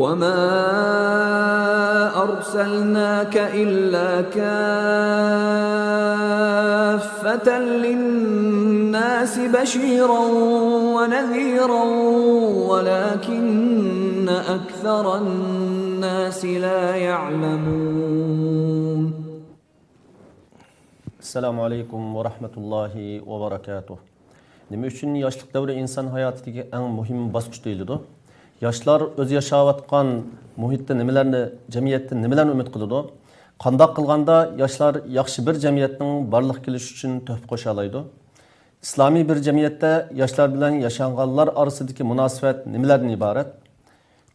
وَمَا أَرْسَلْنَاكَ إِلَّا كَافَّةً لِلنَّاسِ بَشِيرًا وَنَذِيرًا وَلَكِنَّ أَكْثَرَ النَّاسِ لَا يَعْلَمُونَ. Assalamu alaikum wa rahmatullahi wa barakatuh. Nima uchun yoshlik davri inson hayotidagi eng muhim bosqich deyiladi? Yoshlar o'zi yashayotgan muhitda nimalarni, jamiyatda nimalarni umid qiladi? Qandoq qilganda yoshlar yaxshi bir jamiyatning barliq kelish uchun to'p qo'sha oladi? Islomiy bir jamiyatda yoshlar bilan yashanganlar orasidagi munosabat nimalardan iborat?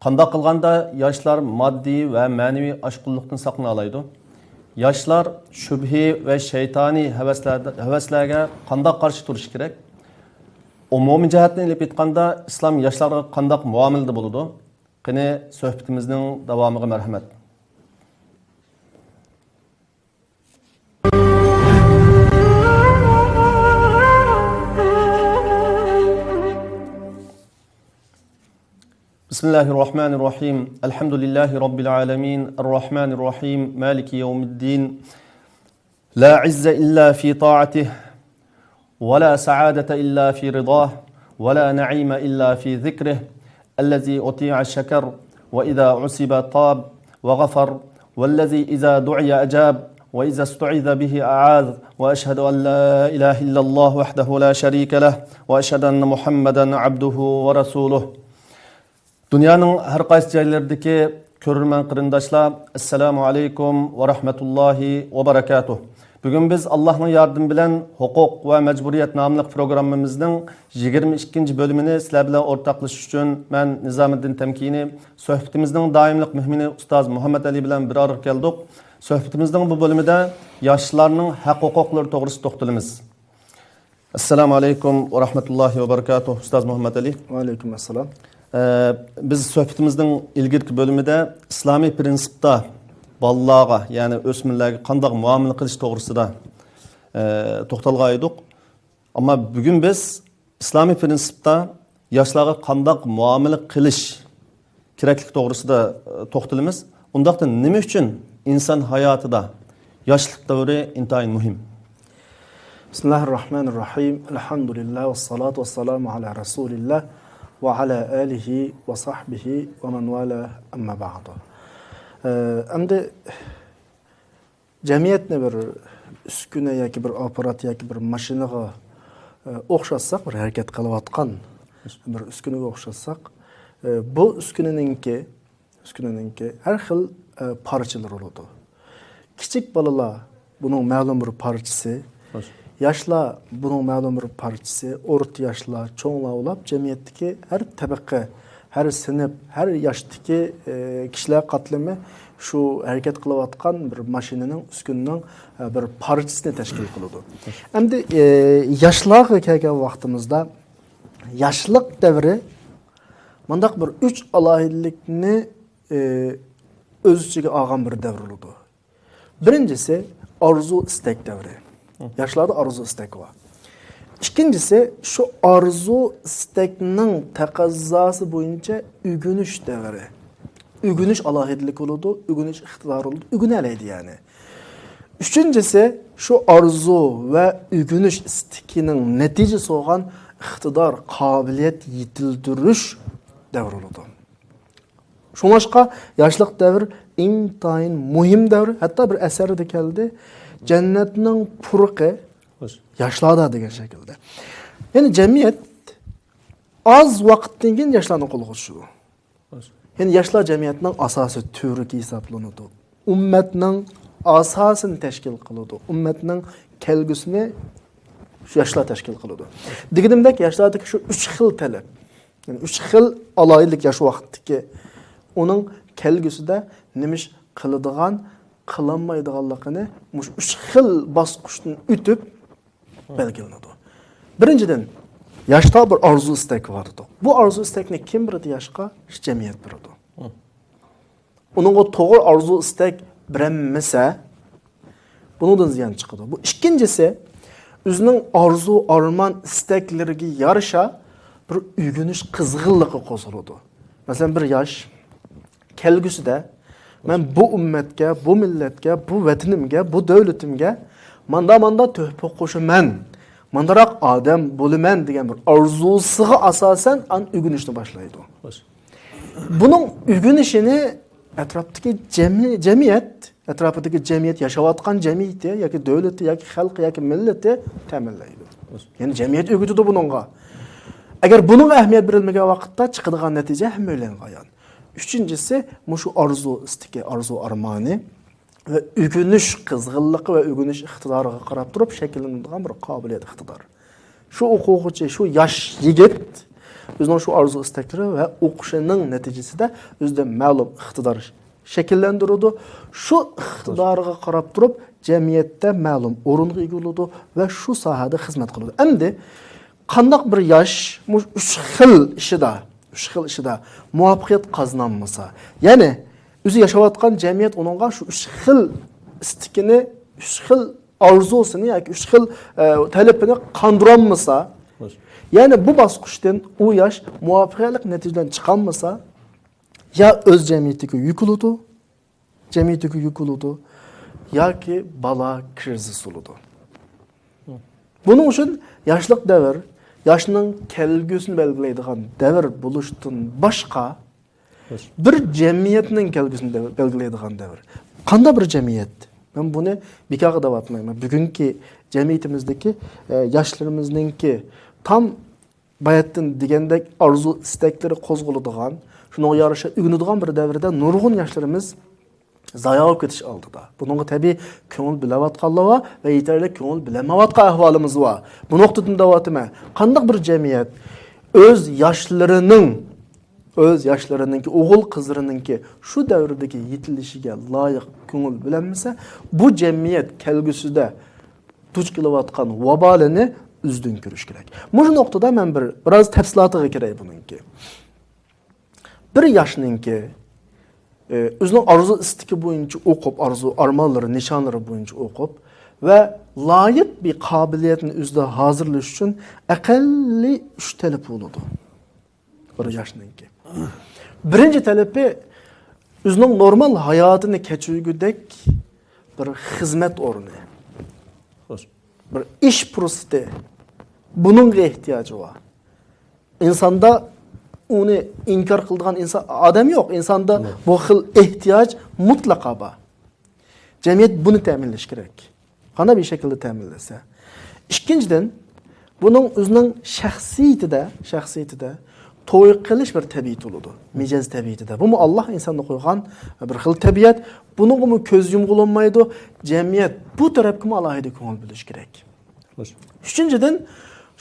Qandoq qilganda yoshlar moddiy va ma'naviy oshqunlikdan saqlana oladi? Yoshlar shubhi va shaytoniy havaslarga qandoq qarshi turish kerak? Umumiy jihatdan ilib aytganda islom yoshlarga qandoq muomalada bo'ladi? Qani suhbatimizning davomiga marhamat. Bismillahirrahmanirrahim. Elhamdülillahi rabbil alamin. Errahmanirrahim. Maliki yevmiddin. La izze illa fi ta'atih. ولا سعادة إلا في رضاه ولا نعيم إلا في ذكره الذي أطيع الشكر وإذا عصب طاب وغفر والذي إذا دعي أجاب وإذا استعيذ به أعاذ وأشهد أن لا إله إلا الله وحده لا شريك له وأشهد أن محمدا عبده ورسوله. Dünyanın her qaysi joylaridagi ko'rurman qarindoshlar, assalomu alaykum va rahmatullohi va barakatuh. Bugün biz Allah'ın yardım bilen hukuk ve mecburiyet namlı programımızın 22. bölümünü sizler bilen ortaklaşış için ben Nizamettin Temkini, sohbetimizin daimlik mühmini Ustaz Muhammed Ali bilen bir araya geldik. Sohbetimizin bu bölümünde yaşlıların hak hukukları doğrusu toxtalımız. Assalamu alaikum ve rahmetullahi ve berekatuhu Ustaz Muhammed Ali. Ve aleyküm assalam. Biz sohbetimizin ilgili bölümünde İslami prinsipte balaga, yani ösmirlerge qandaq muamele qilish to'g'risida to'xtalgan edik. Ammo bugun biz islomiy prinsipda yoshlarga qandaq muamele qilish keraklik to'g'risida to'xtalamiz. Undaqda nima uchun inson hayotida yoshlik davri intayin muhim? Bismillahirrahmanirrahim. Elhamdülillah ve salatu ve selamu ala Resulillah ve ala alihi ve sahbihi ve men vala amma ba'du. Endi jamiyatni bir uskuna yoki bir aparat yoki bir mashinaga o'xshatsak, bir harakat qilayotgan bir uskunaga o'xshatsak, bu uskunaninki har xil parchalar bo'ladi. Kichik bolalar buning ma'lum bir parchasi, yoshlar buning ma'lum bir parchasi, o'rta yoshlar, cho'nglar bo'lib jamiyatdagi har tabaqa, her sınıf, her yaştaki kişiler qatlami şu harakat qilayotgan bir mashinaning uskunaning bir parchasini tashkil qiladi. Endi yoshlarga kelgan vaqtimizda yoshlik davri mundaq bir 3 alohidlikni o'z ichiga olgan bir davr bo'ladi. Birinchisi arzu istak davri. Yoshlarda arzu istak bor. İkincisi şu arzu istekning taqozosi bo'yicha ügünüş davri. Ügünüş alohidlik bo'ladi, ügünüş iqtidor bo'ladi, ügünelaydi yani. Üçüncüsü şu arzu ve ügünüş istekining neticesi olgan iqtidor, qobiliyat yetildirish davri bo'ladi. Şuңашqa yoshlik davr intayin muhim davr. Hatta bir asarda keldi. Cennetning purqi yoshlarda degan shaklda. Yani jamiyat az vaqtdan keyin yoshlarni qo'lga tushdi. Yani yoshlar jamiyatning asosiy turi hisoblanadi. Ummatning asosini tashkil qiladi. Ummatning kelgusini shu yoshlar tashkil qiladi. Deganimdek yoshlardagi shu 3 xil talab. Yani 3 xil aloylik yosh vaqtdagi uning kelgusida nima qiladigan, qilolmaydiganligini mush 3 xil bosqichdan o'tib belgilanadi. Birinchidan yoshda bir arzu istak vardı. Bu arzu istakni kim birdi yoshga? Jamiyat birdi. Onun o to'g'ri arzu istak bilinmasa bundan ziyon chiqadi. Bu ikkinchisi o'zining orzu, armon, istaklariga yarasha bir uyg'unish qizg'inligi qo'zg'aladi. Masalan, bir yosh kelgusida men bu ummatga, bu millatga, bu vatanimga, bu davlatimga manda töhfa qo'shaman, mandaroq odam bo'laman degan bir orzusiga asosan uyg'unishni boshlaydi. Buning uyg'unishini atrofdagi jamiyat, atrofidagi jamiyat yashayotgan jamiyati yoki davlati yoki xalqi yoki millati ta'minlaydi. Ya'ni jamiyat o'g'itidi buningga. Agar buning ahamiyat berilmagan vaqtda chiqadigan natija ham o'ylangan ayon. Uchinchisi, mushu orzu istiki, orzu armoni ve ügünüş qizg'inligi ve ügünüş iqtidoriga qarab turib shakllanadigan bir qobiliyat iqtidor. Shu o'quvchi, shu yosh yigit o'zining shu orzu istaklari va o'qishining natijasida o'zida ma'lum iqtidor shakllantiradi. Shu iqtidoriga qarab turib jamiyatda ma'lum o'ringa ega bo'ladi va shu sohada xizmat qiladi. Endi qandoq bir yosh uch xil ishida muvaffaqiyat qozonmasa, ya'ni o'zi yashayotgan jamiyat uningga shu uch xil istikini, uch xil orzusini yoki uch xil talabini qondirolmasa, ya'ni bu bosqichdan u yosh muvaffaqiyatli natijadan chiqolmasa, ya o'z jamiyatiga yukiladi, yoki bala krizis bo'ladi. Buning uchun yoshlik davr, yoshning kelgusini belgilaydigan davr bo'lishdan boshqa bir jamiyatning kelgusini belgilaydigan davr. Qanday bir jamiyat? Men buni bekor deb atmayman. Bugungi jamiyatimizdagi yoshlarimizningki tam bayatdan degandek arzu istaklari qo'zg'aladigan, shunga yarasha uyg'unadigan bir davrda nurg'un yoshlarimiz zayo bo'lib ketish oldida. Buningga tabiiy ko'ngil bilayotganlar va yetarli ko'ngil bilamayotgan ahvolimiz bor. Bu nuqtadan davatime qanday bir jamiyat o'z yoshlarininki, o'g'il qizlarininki shu davrdagi yetilishiga loyiq ko'ngil bilanmasa, bu jamiyat kelgusida duch kelayotgan vabolini o'zidan ko'rish kerak. Shu nuqtada men biroz tafsilotiga kiray buningki. Bir yoshninki o'zining orzu istiki bo'yicha o'qib, orzu armonlari, nishonlari bo'yicha o'qib va loyiq bir qobiliyatni o'zida hozirlash uchun aqalli 3 talab bo'ladi. Bir yoshninki. Birinchi talabi o'zining normal hayotini kechirgudek bir xizmat o'rni. Bir ish fursati. Buningga ehtiyoji bor. Insonda uni inkor qiladigan odam yo'q. Insonda bu xil ehtiyoj mutlaqo bor. Jamiyat buni ta'minlash kerak. Qanday bir shaklda ta'minlasa. Ikkinchidan, buning o'zining shaxsiyatida to'y qilish bir tabiat bo'ladi. Mijoz tabiatida. Bu Alloh insonga qo'ygan bir xil tabiat. Buningga ko'z yumg'ilmaydi. Jamiyat bu tarafga alohida ko'ngil bo'lish kerak. Uchinchidan,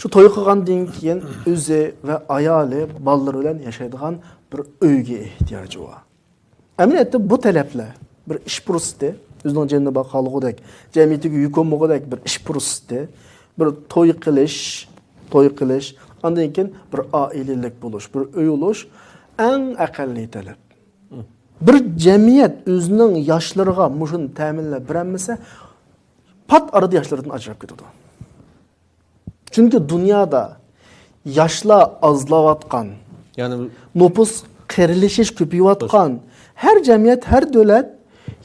shu to'y qilgandan keyin o'zi va ayoli, bolalar bilan yashaydigan bir uyga ehtiyoji bor. Amaliyotda bu talablar bir ish fursati, o'zining janna baqaligidek, jamiyatiga yuqomog'idek bir ish fursati, bir to'y qilish, ondan keyin bir oilalik bo'lish, bir uy bo'lish eng aqalli talab. Bir jamiyat o'zining yoshlariga mushuni ta'minlab bermasa, pat arada yoshlardan ajrab ketadi. Çünkü dünyada yaşla azlayotgan, yani nüfus qerilishish ko'payotgan, her cemiyet, her devlet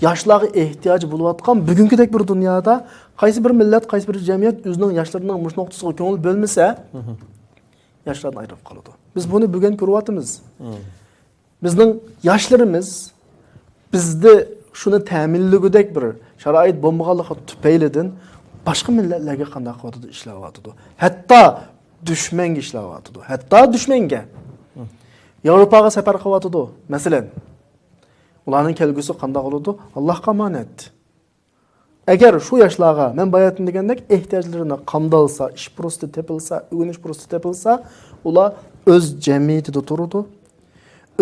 yaşlarga ehtiyoj bo'layotgan bugünkidek bir dünyada qaysi bir millat, qaysi bir cemiyet o'zining yoshlarining mush nuqtasiga ko'ngil bo'lmasa, yoshlardan ayirib qoladi. Biz buni bugun ko'ryapmiz. Bizning yoshlarimiz bizda shuni ta'minlagudek bir sharoit bo'lmaganligi tufaylidan başka milletlerge qanday qiladi ishlayotdi. Hatto dushmanga ishlayotdi. Hatto dushmanga. Yevropaga safar qilyotdi. Masalan, ularning kelgusi qanday bo'ladi? Allohga omonat. Agar shu yoshlarga men bayatım degandek ehtiyojlarini qamdalsa, ish fursati tepilsa, uyg'unish fursati tepilsa, ular o'z jamiyatida turadi,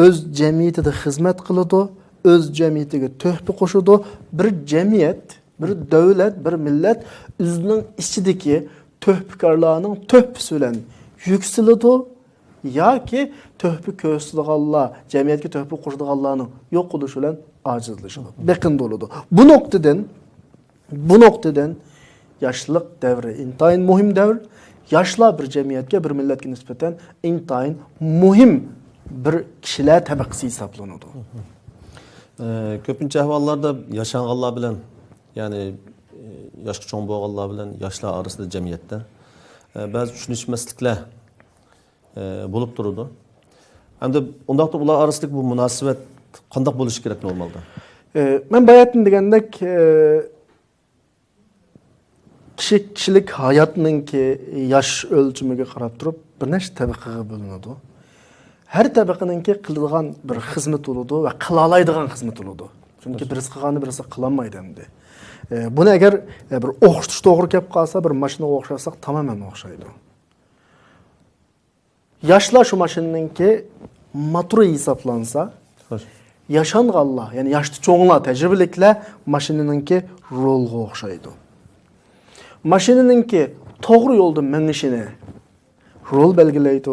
o'z jamiyatida xizmat qiladi, o'z jamiyatiga tuhfa qo'shadi. Bir jamiyat, bir devlet, bir millet o'zining ichidagi tuhfikorlarning tuhfisi bilan yuksiladi yoki tuhfi ko'rsatganlar, jamiyatga tuhfa qo'shadiganlarning yo'q bo'lishi bilan ojizlashadi. Beqin bo'ladi. Bu nuqtadan Yaşlılık devri intayin muhim devr. Yaşla bir cemiyetke, bir milletke nispeten intayin muhim bir kişiler tabakası hesaplanıdı. Köpünçe ahvallarda yaşanğanlar bilen, yani yaşlı çoğun boğanlar bilen yaşlar arasında cemiyette bazı düşünüşmeslikler bulup dururdu. Hem de ondaq da ular arasındaki bu münasebet qandaq bo'lishi kerak normalda? Ben bayatın degandek kişilik hayatının ki yaş ölçümüge qarab turib bir neçe tabaqaga bölünüdü. Her tabaqanın ki qiladigan bir xizmat oludu ve qilalaydigan xizmat oludu. Çünkü birisi qilganni birisi qilamaydı endi. Bunu eğer bir o'xshatish to'g'ri kelib qolsa, bir mashinaga o'xshasak tamamen o'xshaydi. Yaşlar şu maşının ki maturi hesaplansa, yaşanğanlar, yani yaşlı çoğunlar, tecrübelikler maşininin ki rolga o'xshaydi. Maşininin ki to'g'ri yo'lda minishini rol belgilaydi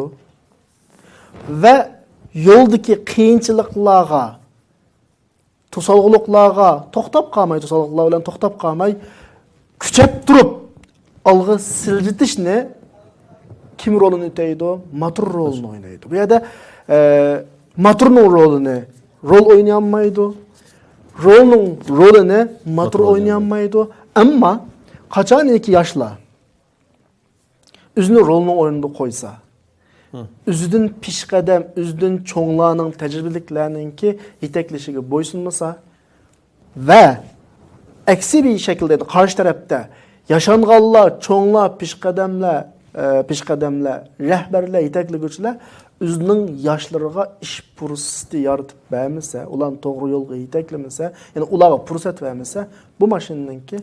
ve yo'ldagi qiyinchiliklarga, to'solg'uliqlarga to'xtab qolmay, to'solg'ular bilan to'xtab qolmay, kuchab turib alg'a siljitishni kim rolunu öteydi? Motor rolunu oynaydı. Bu yerda motorun rolunu rol oynayamaydı. Rolunu motor oynayamaydı. Ama kaçan ki yaşla üzünü rolunu oyununda koysa, üzüdün pişqadam, üzüdün çoğlarının tecrübeliklerinin ki yetekleşiği boysunmasa ve eksi bir şekilde karşı tarafta yaşanğanlar, çoğlar, pişqadamlar, rehberler, yetekleşiler üzünün yaşlarına iş fürseti yaratıp vermese, ulan doğru yolga yeteklemese, yani ulağa fırsat vermese, bu maşinin ki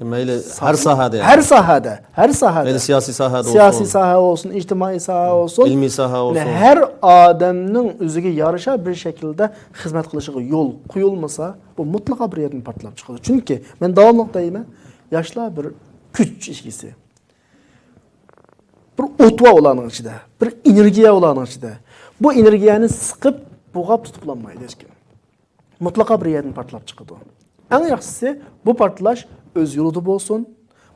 her sahada yani. Her sahada. Meyli siyasi sahada olsun. Siyasi saha olsun, ictimai saha olsun. İlmi saha olsun. Yani her adamın özüge yarışa bir şekilde hizmet kılışığı yol koyulmasa, bu mutlaka bir yerden partlap çıkıyor. Çünkü ben devamlı deyim, yaşlı bir güç ilişkisi. Bir otva olanın içinde, bir enerjiye olanın içinde. Bu enerjiyeni sıkıp buğap tutuplamaydı hiç kim. Mutlaka bir yerden partlap çıkıyor. En yaxşısı bu partlaş öz yoluda olsun,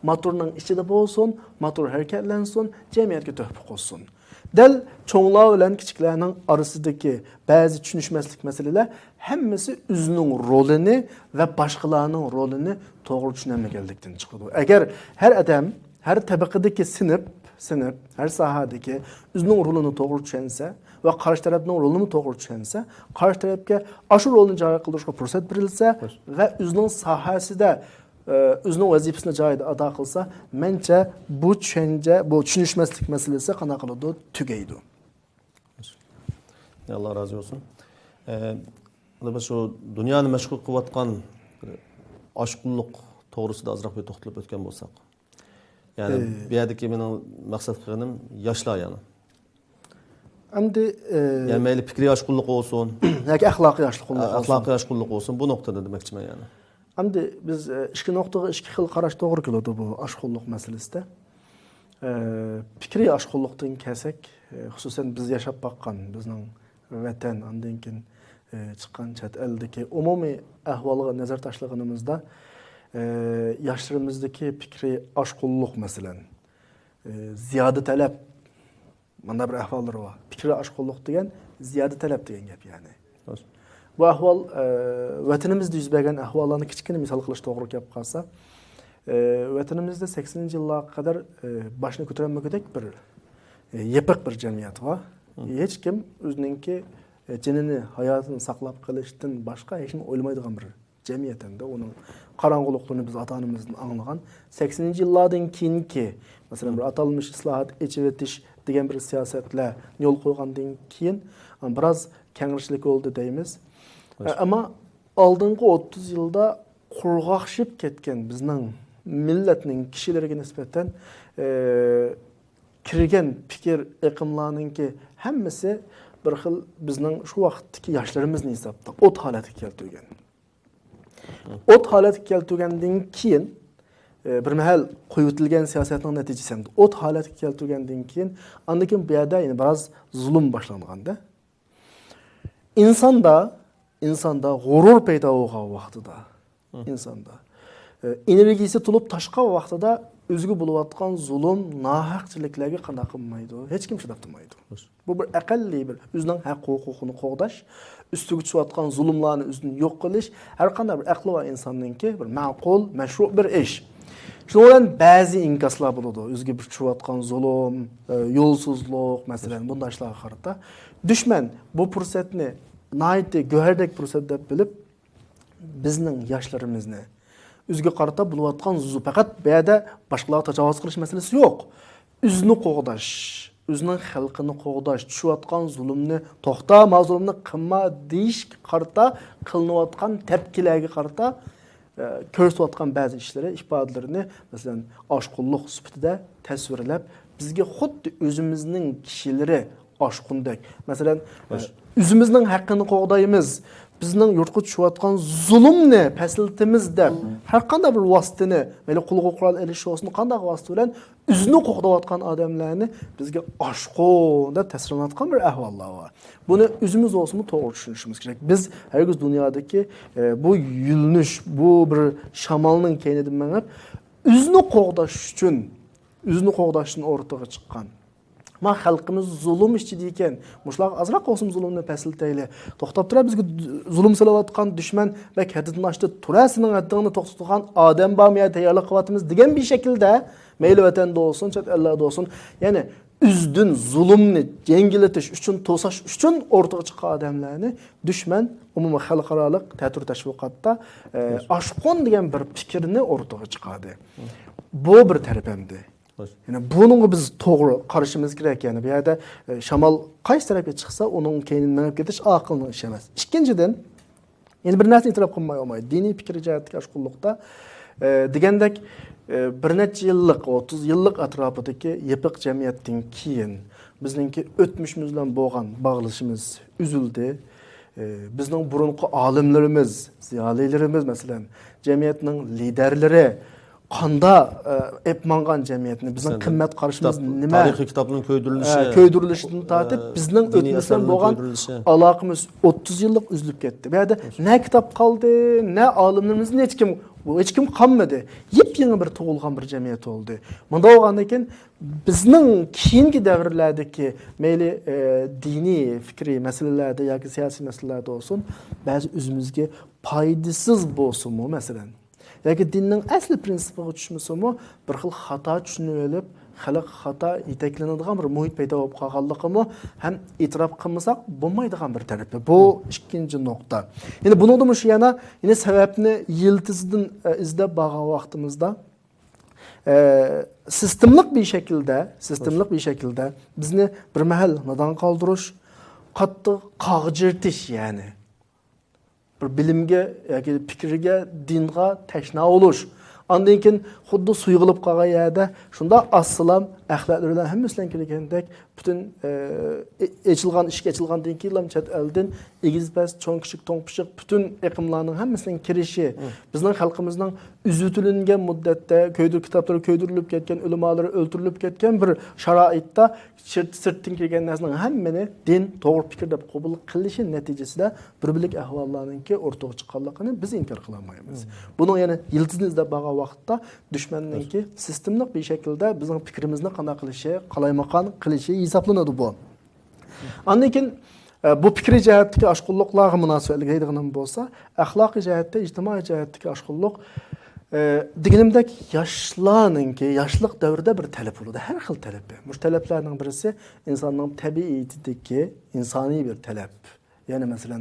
motorun içinde olsun, motor hareketlensin, cemiyetke töhfük olsun. Del çoğunluğa bilen kiçiklerinin arasındaki bazı düşünüşmeslik meseleler hemmesi üzünün rolünü ve başkalarının rolünü doğru düşünemegeldikten çıkıyor. Eğer her adam, her tabakadaki sınıf, her sahadaki üzünün rolünü doğru düşünse ve karşı tarafın rolünü doğru düşünse, karşı tarafka aşı rolünü cari kıldırışka fırsat verilse ve üzünün sahası da özünün vazifesini cayda ada kılsa, mence bu düşünüşmeslik meselesi kana kılıdı, tügeydi. Allah razı olsun. Şu dünyanın meşgul kıvatkan aşkulluk doğrusu da azrak bir toxtulup ötken bolsak. Yani bir yerdeki benim maksat kılığım yaşlı yani. Yani meyli fikri aşkulluk olsun. Yani ahlaki aşkulluk olsun. Ahlaki aşkulluk olsun. Bu noktada demekçi yani. Hamdi biz iki noktaga iki xil qarash to'g'ri keladi bu aşkulluk meselesinde. Fikri aşkullukdan kelsak, xususan biz yashab baqqan bizning vatan, andan keyin chiqqan chet eldagi umumiy ahvolga nazar tashlaganimizda yoshlarimizdagi fikri aşkulluk meselen ziyoda talab mana bir ahvollar bor. Fikri aşkulluk degan ziyoda talab degan gap yani. Bu ahval vatanimizda yuz bergan ahvollarni kichkina misol qilish to'g'ri kelib qolsa, vatanimizda 80 yillarga qadar boshini ko'tarolmagudak bir yepiq bir jamiyat bor. Hech kim o'zininki jinini, hayotini saqlab qolishdan boshqa hech nima o'ylamaydigan bir jamiyat endi. Uning qorong'uliqlarini biz ota-onamizdan anglagan 80 yillardan keyinki, masalan bir atalmış islohot, echivetish degan bir siyosatlar yo'l qo'ygandan keyin biroz kengashlik bo'ldi deymiz. Ama aldığınki 30 yılda qurg'aqshib ketgan bizning millatning kishilariga nisbatan kirgan fikr iqimlarninki hammasi bir xil bizning shu vaqtdagi yoshlarimizni hisobda o't holatiga keltirgan. O't holatiga keltirgandan keyin bir mahal qo'yib o'tilgan siyosatning natijasida o't holatiga keltirgandan keyin andan keyin bu yerda yana biroz zulm boshlanganda insanda g'urur paydo bo'lgan vaqtida, insonda enerjisi to'lib toshgan vaqtida o'ziga bo'layotgan zulm, nohaqchiliklarga qanday qilmaydi? Hech kim chidab turmaydi. Bu bir aqalli bir o'zining haq-huquqini qo'g'dash, ustiga tushayotgan zulmlarni o'zini yo'q qilish har qanday bir aqli va insonninki bir ma'qul, mashru' bir ish. Shuning bilan ba'zi inkoslar bo'ladi. O'ziga bir tushayotgan zulm, yo'lsizlik, masalan, bunday ishlarga qarata dushman bu fursatni naytli go'hardek fursat deb bilib bizning yoshlarimizni o'ziga qarata bo'layotgan zulm faqat bu yerda boshqalarga tajovuz qilish masalasi yo'q. O'zini qo'g'dash, o'zining xalqini qo'g'dash, tushayotgan zulmni to'xta, mazlumni qilma deyish qarata qilinayotgan tepkilarga qarata ko'rsatayotgan ba'zi ishlari, ifodalarini masalan oshqunlik sifatida tasvirlab bizga xuddi o'zimizning kishilari oshqundek. Masalan, o'zimizning haqqini qo'g'daymiz. Bizning yurtga tushayotgan zulmni pasiltimiz deb har qanday bir vositani, mayli qo'lga qurol elish olsin, qanday vosita bilan o'zini qo'g'dayotgan odamlarni bizga oshqun deb tasvirlayotgan bir ahvollar bor. Buni o'zimiz olsin to'g'ri tushunishimiz kerak. Biz hargiz dunyodagi bu yulinish, bu bir shamolning keynidan mangib o'zini qo'g'dash uchun, o'zini qo'g'dashdan o'rtaga chiqqan. Ma xalqimiz zulm ichida ekan, mushlar azroq olsin zulmni pasiltayli. To'xtab turib bizga zulm silayotgan dushman va hadidni ochdi, turasining haddini to'xtatgan odam bormi tayyorlik qilyapmiz degan bir shaklda, mayli vatanda olsin, chet ellarda olsin, ya'ni üzdün zulmni yengillatish uchun, to'sash uchun o'rtaga chiqqan odamlarni dushman umumiy xalqaroliq ta'tir tashviqotda oshqon degan bir fikrni o'rtaga chiqadi. Bu bir tarafimdi. Yani bununla biz to'g'ri qarashimiz kerak. Yani bu yerda shamol qaysi tarafga chiqsa, uning keynidan menib ketish aqlning ishi emas. Ikkinchidan, yani bir narsa e'tirof qilmay olmaydi. Diniy fikr jihatga oshqunlikda degandek bir necha yillik, 30 yillik atrofidagi yipiq jamiyatdan keyin bizningki o'tmishimiz bilan bo'lgan bog'lashimiz uzildi. Bizning burunqi olimlarimiz, ziyolilarimiz masalan, jamiyatning liderlari qanda epmangan jamiyatni bizning qimmat qarashimiz nima? Tarixiy kitobning ko'ydirilishidan tortib bizning o'tmishdan bo'lgan aloqamiz 30 yillik uzilib ketdi. Bu yerda ne kitob qoldi, ne olimlarimizni hech kim qolmadi. Yep-yangi bir tug'ilgan bir jamiyat bo'ldi. Bunda bo'lgandan keyin bizning keyingi davrlardagi mayli diniy, fikriy masalalarda yoki siyosiy masalalarda olsun, ba'zi o'zimizga foydasiz bo'lsin-mu masalan. Yoki dinning asli prinsipiga tushmasimi, bir xil xato tushunib olib, xalq xato yetaklanadigan bir muhit paydo bo'lib qolganligimi ham e'tirof qilmasak bo'lmaydigan bir tarafi. Bu ikkinchi nuqta. Ya'ni buningda shu yana sababni yiltizdan izlab borgan vaqtimizda sistemlik bir şekilde bizni bir mahal nodon qoldirish, qattiq qog'jirtish yani. Bir bilimga yoki fikriga, dinga tashna bo'lish. Ondan keyin xuddi suyg'ilib qolgan yerda shunda assalom axloqlar bilan hammasidan kelgandek butun ishga ochilgandan keyin chet eldan egizbas, cho'ng kichik, to'ng pishiq butun iqimlarning hammasidan kirishi bizning xalqimizning uzutilingan muddatda kitoblar ko'ydirilib ketgan, ulamolar o'ltirilib ketgan bir sharoitda sirtdan kelgan narsaning hammani din to'g'ri fikr deb qabul qilishi natijasida bir birlik ahvollarninki o'rtaga chiqqanligini biz inkor qila olmaymiz. Buning yana yildizni izlab borgan vaqtda dushmanninki sistemlik bir shaklda bizning fikrimizni qanday qilishi, qalaymaqon qilishi hisoblanadi bu. Ondan keyin bu fikri jihatdagi oshqunliklarga munosabatli deydiganim bo'lsa, axloqiy jihatda, ijtimoiy jihatdagi oshqunlik deganimdek yoshlik davrida bir talab bo'ladi, har xil talab. Bu talablarning birisi insonning tabiiyatidagi insoniy bir talab. Yani mesela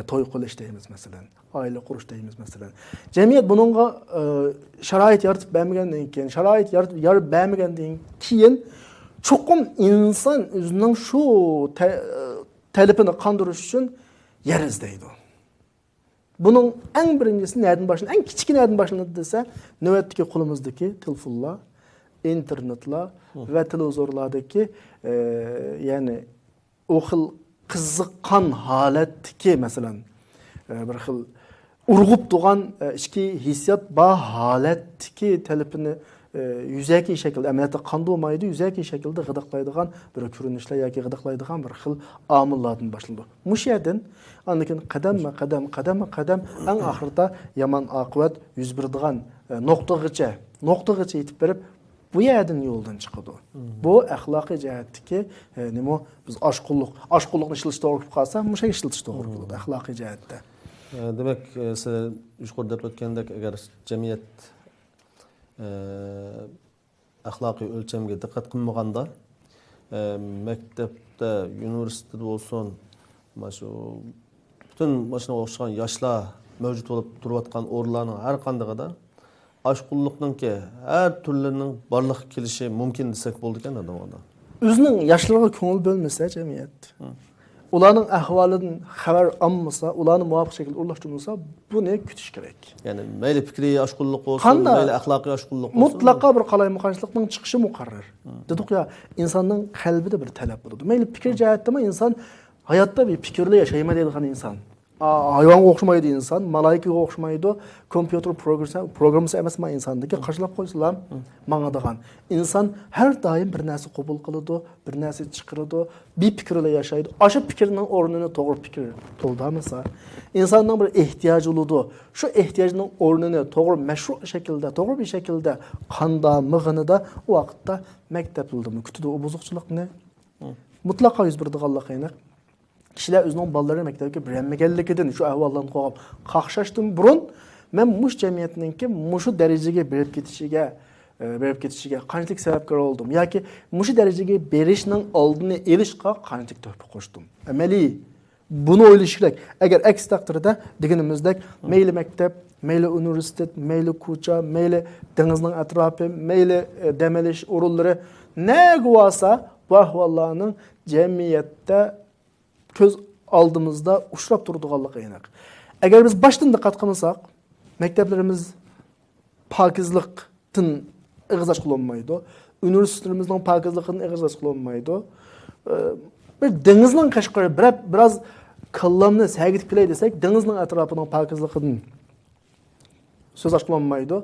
to'y qilish deymiz masalan, oila qurish deymiz masalan. Jamiyat buningga sharoit yaratib bermagandan keyin, sharoit yaratib bermagandan keyin cho'qim inson o'zining shu talabini qondirish uchun yer izlaydi. Buning eng birinchisi nereden başlanadi? Eng kichik nereden başlanadi desa, navbatdagi qo'limizdagi telefonlar, internetlar va televizorlardagi ya'ni o xil qiziqqan holatdagi masalan bir xil urg'ub turgan ichki hissiyot bor holatdagi talabini yuzaki shaklda amaliyotda qandomaydi, yuzaki shaklda g'idiqlaydigan bir ko'rinishlar yoki g'idiqlaydigan bir xil omillardan boshlanadi. Mush yerdan andan qadam eng oxirida yomon oqibat yuz beradigan nuqtagacha yetib berib bu yerden yoldan çıkıdı. Bu ahlaki cihetteki biz aşkulluqni işletiş doğru kalsa bu şey işletiş doğru kıldı ahlaki cihette. Demek siz yuqorida o'tgandek agar jamiyat axloqiy o'lchamga diqqat qilmaganda maktabda, universitetda bo'lsin, mana shu butun mashinaga o'xshagan yoshlar mavjud bo'lib turayotgan o'rinlarning har qandig'ida oshqulliqninki har turlarining barliq kelishi mumkin desak bo'ldi ekan odamda. O'zining yoshlarga ko'ngil bo'lmasa jamiyat, ularning ahvolidan xabar olmasa, ularni muvofiq shaklda o'rlashtirmasa, buni kutish kerak. Ya'ni mayli fikriy oshqulliq bo'lsin, mayli axloqiy oshqulliq bo'lsin, mutlaqo bir qalaymuqarchilikning chiqishi muqarrar. Dedik ya, insonning qalbida bir talab bo'ladi. Mayli fikr jihatdami inson hayotda bir fikrli yashayma deydigan inson. Hayvonga o'xshamaydi inson, malaikaga o'xshamaydi, kompyuter programmasi emasmi insondagi qarshilab qo'ysalar mangadigan. Inson har doim bir narsa qabul qiladi, bir narsa chiqaradi, bir fikrla yashaydi. O'sha fikrning o'rnini to'g'ri fikr to'ldamasa, insonning bir ehtiyoji bo'ladi. Shu ehtiyojning o'rnini to'g'ri mashru shaklda, to'g'ri bir shaklda qanda mig'inida u vaqtda maktab bo'ldimi, kutadi o buzuqchilikni mutlaqo yuz beradiganligini. Kişiler özünün balları mektebke bilinmegenligidan şu ahvallarni qo'yib qaqshashdan burun men mush jamiyatninki mushu darajaga berib ketishiga qanchalik sababkor bo'ldim yoki mushu darajaga berishning oldini olishga qanchalik tuhfa qo'shdim. Amaliy buni o'ylash kerak. Agar aks taqdirda deganimizdek mayli maktab, mayli universitet, mayli ko'cha, mayli dengizning atrofi, mayli dam olish o'rinlari ne bo'lsa bu ahvollarning jamiyatda köz aldığımızda uçrap durduğallığı aniq. Eğer biz baştan diqqat qilmasak, mekteplerimiz pakizliktin ig'zaç qilinmaydi, üniversitelerimizning pakizligining ig'zaç qilinmaydi. Bir dengizning qashqari biraz kallamni sag'itib kelay desak, dengizning atrofining pakizligidan söz açqilinmaydi.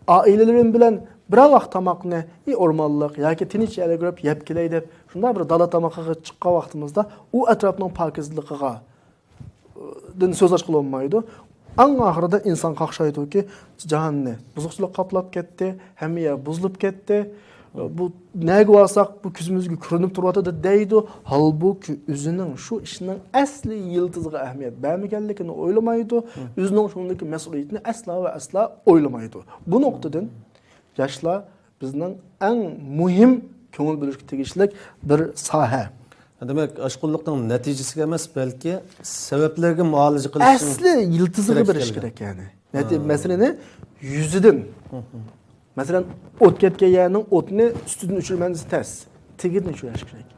Ailelerim bilen bir vaqt tamoqni o'rmonliq yoki tinch yerga kirib yeb kelay deb shunday bir dala tamoqqa chiqqan vaqtimizda u atrofning pokizligiga so'z ochqilinmaydi. Eng oxirida inson qaqshaydi-ki, jahonni buzuqchilik qoplab ketdi, hamma yer buzilib ketdi. Bu nega bo'lsak bu ko'zimizga ko'rinib turibdi deydi. Halbuki o'zining shu ishning asli yildiziga ahamiyat bermaganligini o'ylamaydi, o'zining shundaki mas'uliyatini asla va asla o'ylamaydi. Bu nuqtadan yoshlar bizning eng muhim ko'ngil bo'lishga tegishli bir soha. Demak, oshqulliqning natijasiga emas, balki sabablarga muolaja qilish asli yildiziga berish kerak yani. Masalani yuzidan. Masalan, o't ketgan yerning o'tni ustidan o'chirmangiz tez. Tigidni o'chirish kerak.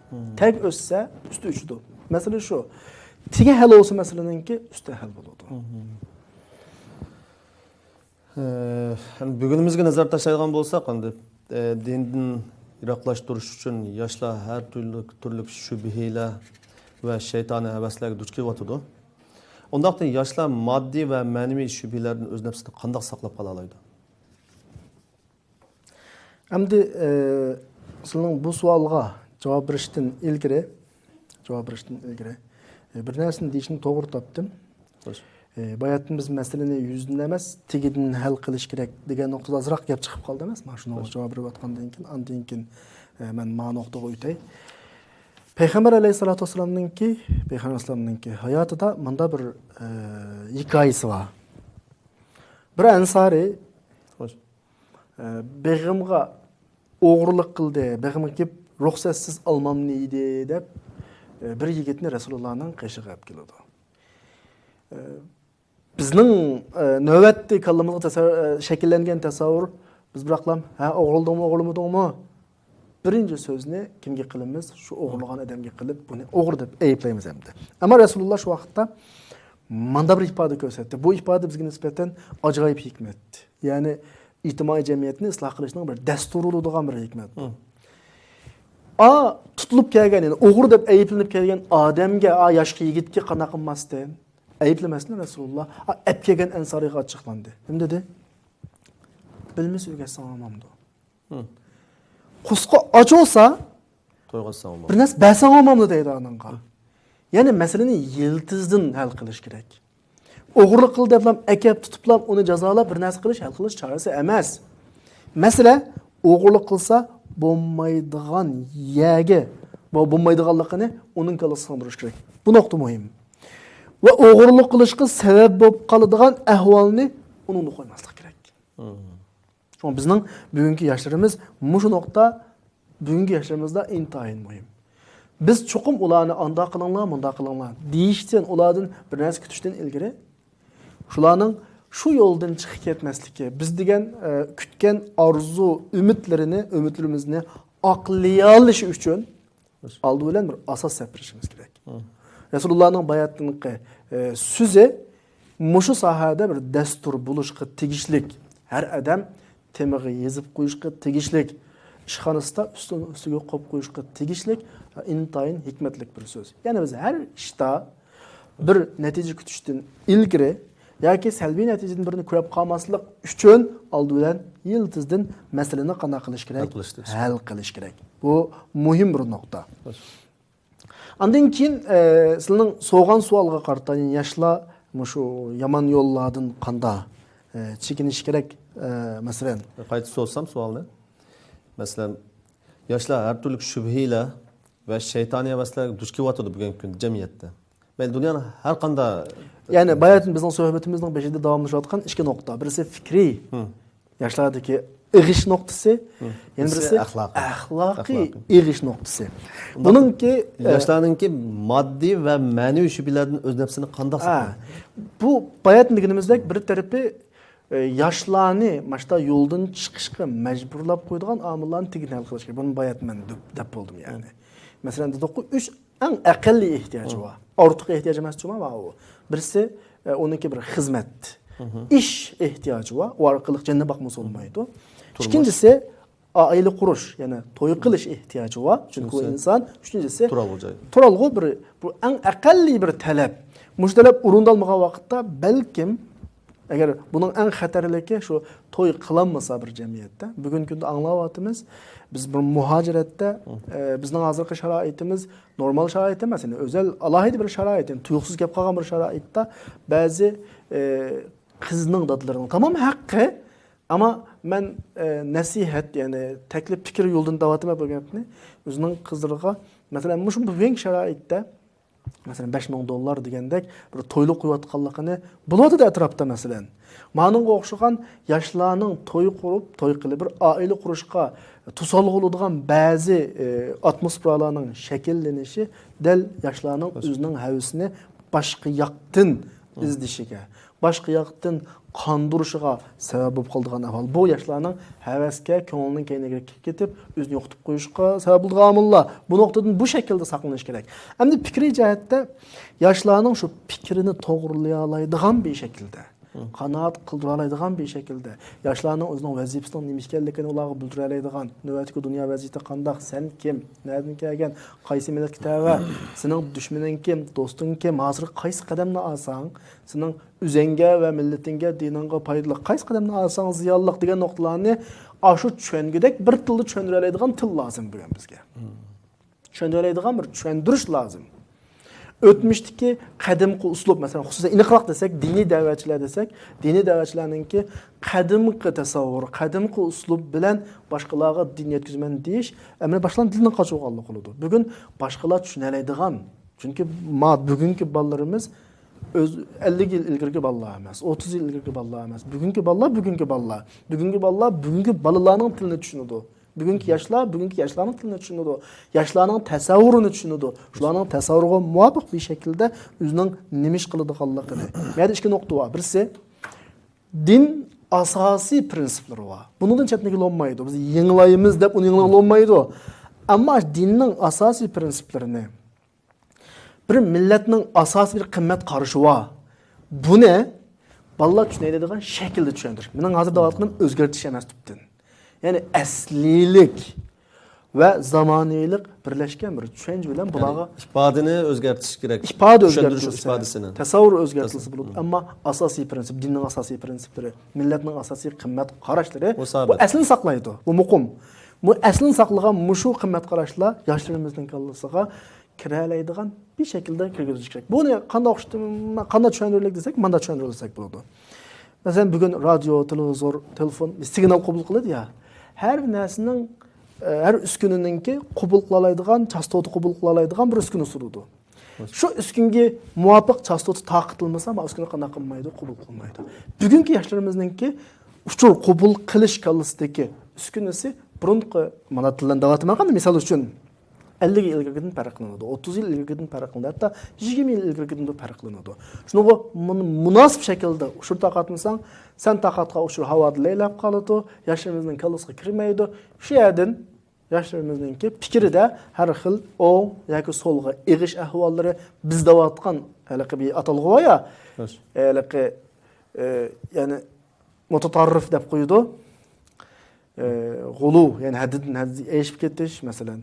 Tag o'ssa, usti o'chidi. Masala shu. Tigi hal bo'lsa masalaningki, usti hal bo'ladi. Bugunimizga nazar tashlaydigan bo'lsak, endi dindan yiroqlashtirish uchun yoshlar har turli shubhalar va shaytoniy havaslarga duch kelyotdi. Undaqdan yoshlar moddiy va ma'naviy shubhalardan o'z nafsini qanday saqlab qola oladi? Endi sizning bu savolga javob berishdan ilgari bir narsani deyishni to'g'ri topdim. Bayatın biz meseleni yüzünden emas, tigidin hal qilish kerak degan nuqtada azroq gap chiqib qoldi emas. Mana shuni javob berayotgandan keyin, andan keyin men ma nuqtaga o'tay. Payg'ambar alayhisolatu vasallamninki hayotida menda bir hikoyasi bor. Bir ansari beg'imga o'g'irlik qildi, beg'imga kelib ruxsatsiz olmamni deb bir yigitni Rasulullohning qishig'iga olib keldi. Bizning navbatda kallamizga shakllangan tasavvur biz biroqlam o'g'irladingmi? Birinchi so'zni kimga qilamiz? Shu o'g'irlagan odamga qilib, buni o'g'ir deb ayblaymiz hamda. Ammo Rasululloh shu vaqtda manda bir ifoda ko'rsatdi. Bu ifoda bizga nisbatan ajoyib hikmat. Ya'ni ijtimoiy jamiyatni isloh qilishning bir dasturi bo'ladigan bir hikmat. Tutilib kelgan, ya'ni o'g'ir deb ayblanib kelgan odamga, yoshki yigitga qanaqa qilmasdan ayıplamasını Resulullah epkegen ensariga açıklandı. Hem dedi? Bilmesi ögeçsen olmamdı. Kusku aç olsa toyğatsan olmamdı. Bir nas bəsən olmamdı deydi ananğa. Yani meseleni yıldızdan hal qilish kerak. O'g'irlik qildi deb akab tutiblam, uni jazolab bir nas qilish, hal qilish chorasi emas. Mesele o'g'irlik qilsa bo'lmaydigan yerga va bo'lmaydiganligini uning kallasida singdirish kerak. Bu nuqta muhim. Va o'g'irlik qilishga sabab bo'lib qoladigan ahvolni uningni qo'ymaslik kerak. Çünkü bizning bugungi yoshlarimiz mushu nuqta bugungi yoshlarimizda intayin muhim. Biz chuqum ularni anda qilinglar, bunda qilinglar deyishdan, ulardan bir narsa kutishdan ilgari shularning shu yo'ldan chiqib ketmasligi, biz degan kutgan orzu, umidlarimizni oqlay olish uchun oldi bilan bir asos sapirishimiz kerak. Rasulullahning bayatınki so'zi mushu sohada bir dastur bo'lishga tegishlik. Har odam temiga yezib qo'yishga tegishlik. İşxanasida üstüge qo'yib qo'yishga tegishlik intayin hikmetlik bir so'z. Yani biz her ishda bir natija kutishdan ilgari yoki salbiy natijadan birini ko'rib qolmaslik uchun oldi bilan yiltizdan masalani qanday qilish kerak? Hal qilish kerak. Bu muhim bir nuqta. Ondan keyin sizning so'g'an savolga qarata yoshlar shu yomon yo'llardan qanday chekinish kerak? Masalan, qayta so'zsam savolni. Masalan, yoshlar har turli shubhalar va shaytoniy vaslarga duch kelyotdi bugungi kunda jamiyatda. Men dunyoning har qanday yani bayatın bizning suhbatimizning beshida davomlashayotgan ikki nuqta. Birisi fikriy, yoshlardagi ig'ish nuqtasi, yana birisi axloqiy ig'ish nuqtasi. Buningki yoshlarningki moddiy va ma'naviy shubhalardan o'z nafsini qanday saqlaydi? Bu bayatın deganimizdek bir tarafi yoshlarni mashta yo'ldan chiqishga majburlab qo'yadigan omillarni tegin hal qilish kerak. Buni bayatman deb bo'ldim yani. Masalan, dedik 3 eng aqalli ehtiyoji bor. Ortiq ehtiyoj emas chuma bu. Birisi onunki bir xizmat, ish ehtiyoji bor. U orqali jannat boqmasa olmaydi. İkincisi aile qurish, ya'ni to'y qilish ehtiyoji bor. Chunki u inson, uchinchisi turalg'u bir bu eng aqalli bir talab. Mush talab o'rindalmagan vaqtda balkim agar buning eng xatarligi shu to'y qilinmasa bir jamiyatda, bugungi kunda anglayapmiz, biz bir muhojiratda bizning hozirgi sharoitimiz normal sharoit emas, yani o'zal alohida bir sharoit, yani tuyuqsiz kelib qolgan bir sharoitda ba'zi qizning dadlarining tamom haqqi, ama men nasihat, yani taklif fikr yo'ldan davatma bu gapni o'zining qizlariga, masalan, shu bugungi sharoitda mesela $5000 degandek bir to'ylik qo'yayotganligini bo'ladi da atrofda masalan. Ma'nunga o'xshagan yoshlarning to'y qurib, to'y qilib bir oila qurishga to'solg'i bo'ladigan ba'zi atmosferalarning shakllanishi dal yoshlarning o'zining havasini boshqa yoqdan izdishiga, boshqa yoqdan qondirishiga sabab bo'lib qoladigan ahvol. Bu yoshlarning havasga, ko'nglining keyniga ketib, o'zini yo'qotib qo'yishga sabab bo'lgan omillar. Bu nuqtadan bu shaklda saqlanish kerak. Endi fikriy jihatda yoshlarning shu fikrini to'g'rilay oladigan bir shaklda, qanoat qildira oladigan bir shaklda, yoshlarning o'zining vazifasining nima ekanligini ularga bildira oladigan, navbatdagi dunyo vaziyati qanday, sen kim, nereden kelgan, qaysi millatga tava, sening dushmaning kim, do'sting kim, hozir qaysi qadamni olsang, sening o'zingga va millatingga, diningga foydali qaysi qadamni olsang ziyonliq degan nuqtalarni shu tushungidek bir tilda tushundira oladigan til lozim bugun bizga. Tushundira oladigan bir tushuntirish lozim. O'tmishdagi qadimgi uslub, masalan, xususan iniqroq desak, diniy da'vatchilar desak, diniy da'vatchilarningki qadimgi tasavvur, qadimgi uslub bilan boshqalarga din yetkazman deyish, ammo boshqalarning dilini qochirganlik bo'ladi. Bugun boshqalar tushuna oladigan, chunki bugungi bolalarimiz 50 yil ilgirgi bolalar emas, 30 yil ilgirgi bolalar emas. Bugungi bolalar bugungi bolalarning tilini tushunadi. Bugungi yoshlarning tilini tushunadi. Yoshlarning tasavvurini tushunadi. Shularning tasavvuriga muvofiq bir shaklda o'zining nima ish qiladiganligini. Menda ikki nuqta bor. Birisi din asosiy prinsiplari bor. Bundan chetniki olmaydi. Biz yenglaymiz deb uni yengilay olmaydi. Ammo dinning asosiy prinsiplarini bir millatning asosiy bir qimmat qarashi bor. Buni bolalar tushunadigan shaklda tushundir. Mening hozir davatqanim o'zgartish emas tubdan. Yani aslilik ve zamaniylik birleşken bir tushunch bilan bularga ifodani o'zgartirish kerak. Ifoda o'zgartirish ifodasini. Tasavvur o'zgartirilishi bo'ladi. Ammo asosiy prinsip, dinning asosiy prinsiplari, millatning asosiy qimmat qarashlari bu aslini saqlaydi. Bu muqim. Bu aslini saqlagan mushu qimmat qarashlar yoshlarimizning kallasiga kiralaydigan bir shaklda kirgizilishi kerak. Buni qanday o'qishni, qanday tushuntirsak desak, mana tushuntirsak bo'ladi. Masalan, bugun radio, televizor, telefon signal qabul qiladi ya. Her bir narsaning her uskunaninki qabul qilaoladigan, chastota qabul qilaoladigan bir uskuna surudi. Shu uskunga muvofiq chastota taqitilmasa, bu uskuna qanday qilmaydi, qabul qilmaydi. Bugungi yoshlarimizningki uchur qabul qilish kallasidagi uskunasi burunqi mana tildan davatman misol uchun 50 yıl ilgirgidin farqlanadi, 30 yıl ilgirgidin farqlanadi, hatta 20 yıl ilgirgidin farqlanadi. Şunu münasip şekilde uçur taqatmısan, sen taqatqa uçur havada leylab qaladı, yaşlarımızın kalısına kirmeydi. Şu yerden yaşlarımızningki fikri de her xil o yoki solga egish ahvollari bizda vatqan haliqi bir atalg'i var ya. Haliqi yani mutatarrif deb qo'ydi. G'ulu, yani hadidin eşip ketish masalan.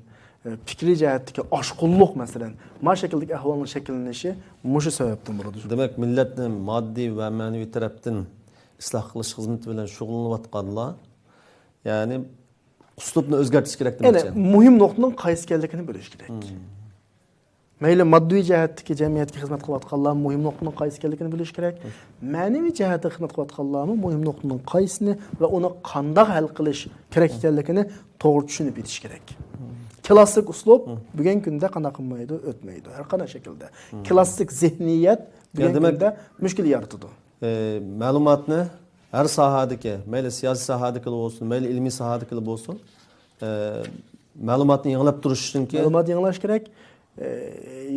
Fikri cihetdeki aşkulluk mesela, ma şekildeki ahvalın şekillenishi muşu sebepten bo'ladi. Demek milletni maddi ve manevi tarafdan ıslah qilish xizmati bilan shug'ullanayotganlar, yani uslubni o'zgartirish kerak demoqchi. Yani muhim noktanın qaysi ekanligini bilish kerak. Mayli maddi cihetdeki jamiyatga xizmat qilayotganlar muhim noktanın qaysi ekanligini bilish kerak. Manevi jihatda xizmat qilayotganlarmi muhim noktanın qaysini ve onu qanday hal qilish kerak ekanligini to'g'ri tushunib yetish kerak. Klassik uslub bugun kunda qanaqa qilmaydi, o'tmaydi. Har qanday shaklda. Klassik zihniyat bugun kunda mushkil yaratadi. Ma'lumotni har sohadagi, mayli siyosiy sohadagi bo'lsin, mayli ilmiy sohadagi bo'lsin, ma'lumotni yanglab turishninki ma'lumot yanglash kerak.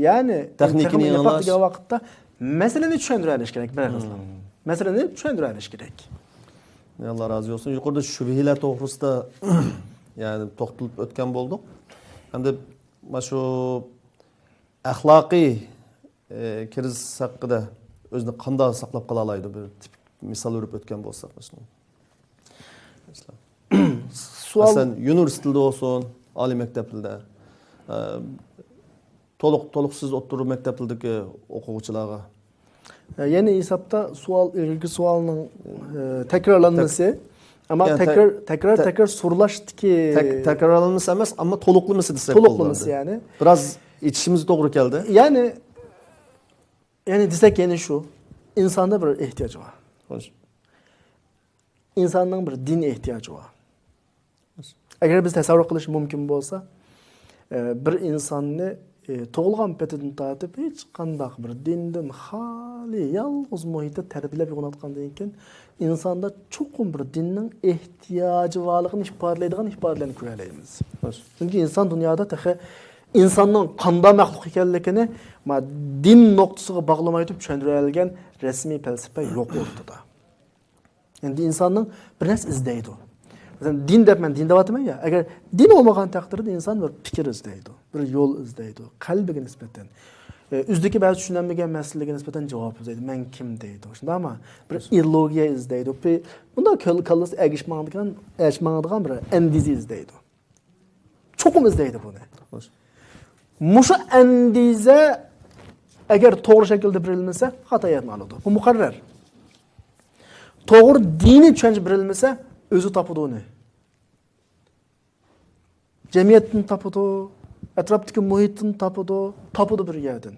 Yani texnikani yanglash vaqtda masalani tushundirish kerak bir qism. Masalani tushundirish kerak. Allah razı olsun. Yuqorida shubhalar to'g'risida yani to'xtalib o'tgan bo'ldik. Hamda mana shu axloqiy kriz haqida o'zini qanday saqlab qola oladi bir tipik misol o'rib o'tgan bo'lsak. Masalan, universitetda bo'lsin, oliy maktablarda, to'liqsiz o'ttiruv maktablardagi o'quvchilarga. Yeni hesapta ilgili sualning takrorlanması ama yani tekrar sorulaştı tekrarlanması emas, ama to'liqlimisi desek to'liqlimisi yani. Biraz içişimiz doğru geldi. Yani desek yani şu, insanda bir ihtiyacı var. Hoş. İnsanın bir din ihtiyacı var. Eğer biz tasavvur qilish mumkin bo'lsa, bir insonni tug'ilgan petidan tortib hech qanday bir dindan xoli yolg'iz muhitda tarbiyalab uyg'onayotgandan keyin insonda cho'qim bir dinning ehtiyoji borligini ifodalaydigan ifodalarni ko'ramiz. Chunki inson dunyoda insonning qanday maxluq ekanligini din nuqtasiga bog'lamay turib tushuntirilgan rasmiy falsafa yo'q o'rtada. Endi insonning bir narsa izlaydi. Mesela din deb men din deyapman ya. Agar din olmagan taqdirda inson bir fikr izlaydi, bir yo'l izlaydi, qalbiga nisbatan. Üzdeki ba'zi tushunilmagan masalaga nisbatan javob izlaydi. Men kim deydi. Shundaymi? Bir ideologiya izlaydi. Bunda kallasi agishmaydigan bir andizi izlaydi. Cho'qim izlaydi buni. Mushu andiza agar to'g'ri shaklda berilmasa, xato yetmaydi. Bu muqarrar. To'g'ri diniy tushuncha berilmasa, özü tapıdı onu. Cemiyetin tapıdı, etraftaki muhitin tapıdı bir yerden.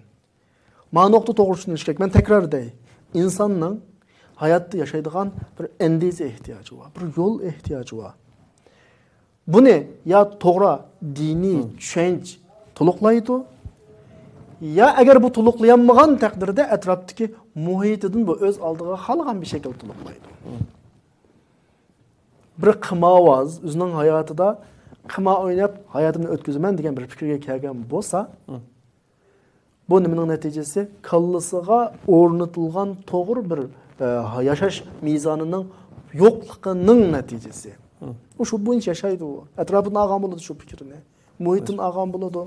Mana nokta doğru düşünüş gerek. Ben tekrar deyim. İnsanın hayatta yaşaydığın bir endize ihtiyacı var, bir yol ihtiyacı var. Bu ne? Ya doğru dini düşünç tuluqlaydı, ya eğer bu tuluqlayanmagan takdirde etraftaki muhitinin bu öz aldığı halgan bir şekilde tuluqlaydı. Bir qimavaz o'zining hayotida qima o'ynab hayotimni o'tkazaman degan bir fikrga kelgan bo'lsa, bu nimaning natijasi? Kallasiga o'rnatilgan to'g'ri bir yashash mezonining yo'qligining natijasi. U shu bo'yicha yashaydi u. Atrofini olgan bo'ladi shu fikrini. Muhitini olgan bo'ladi.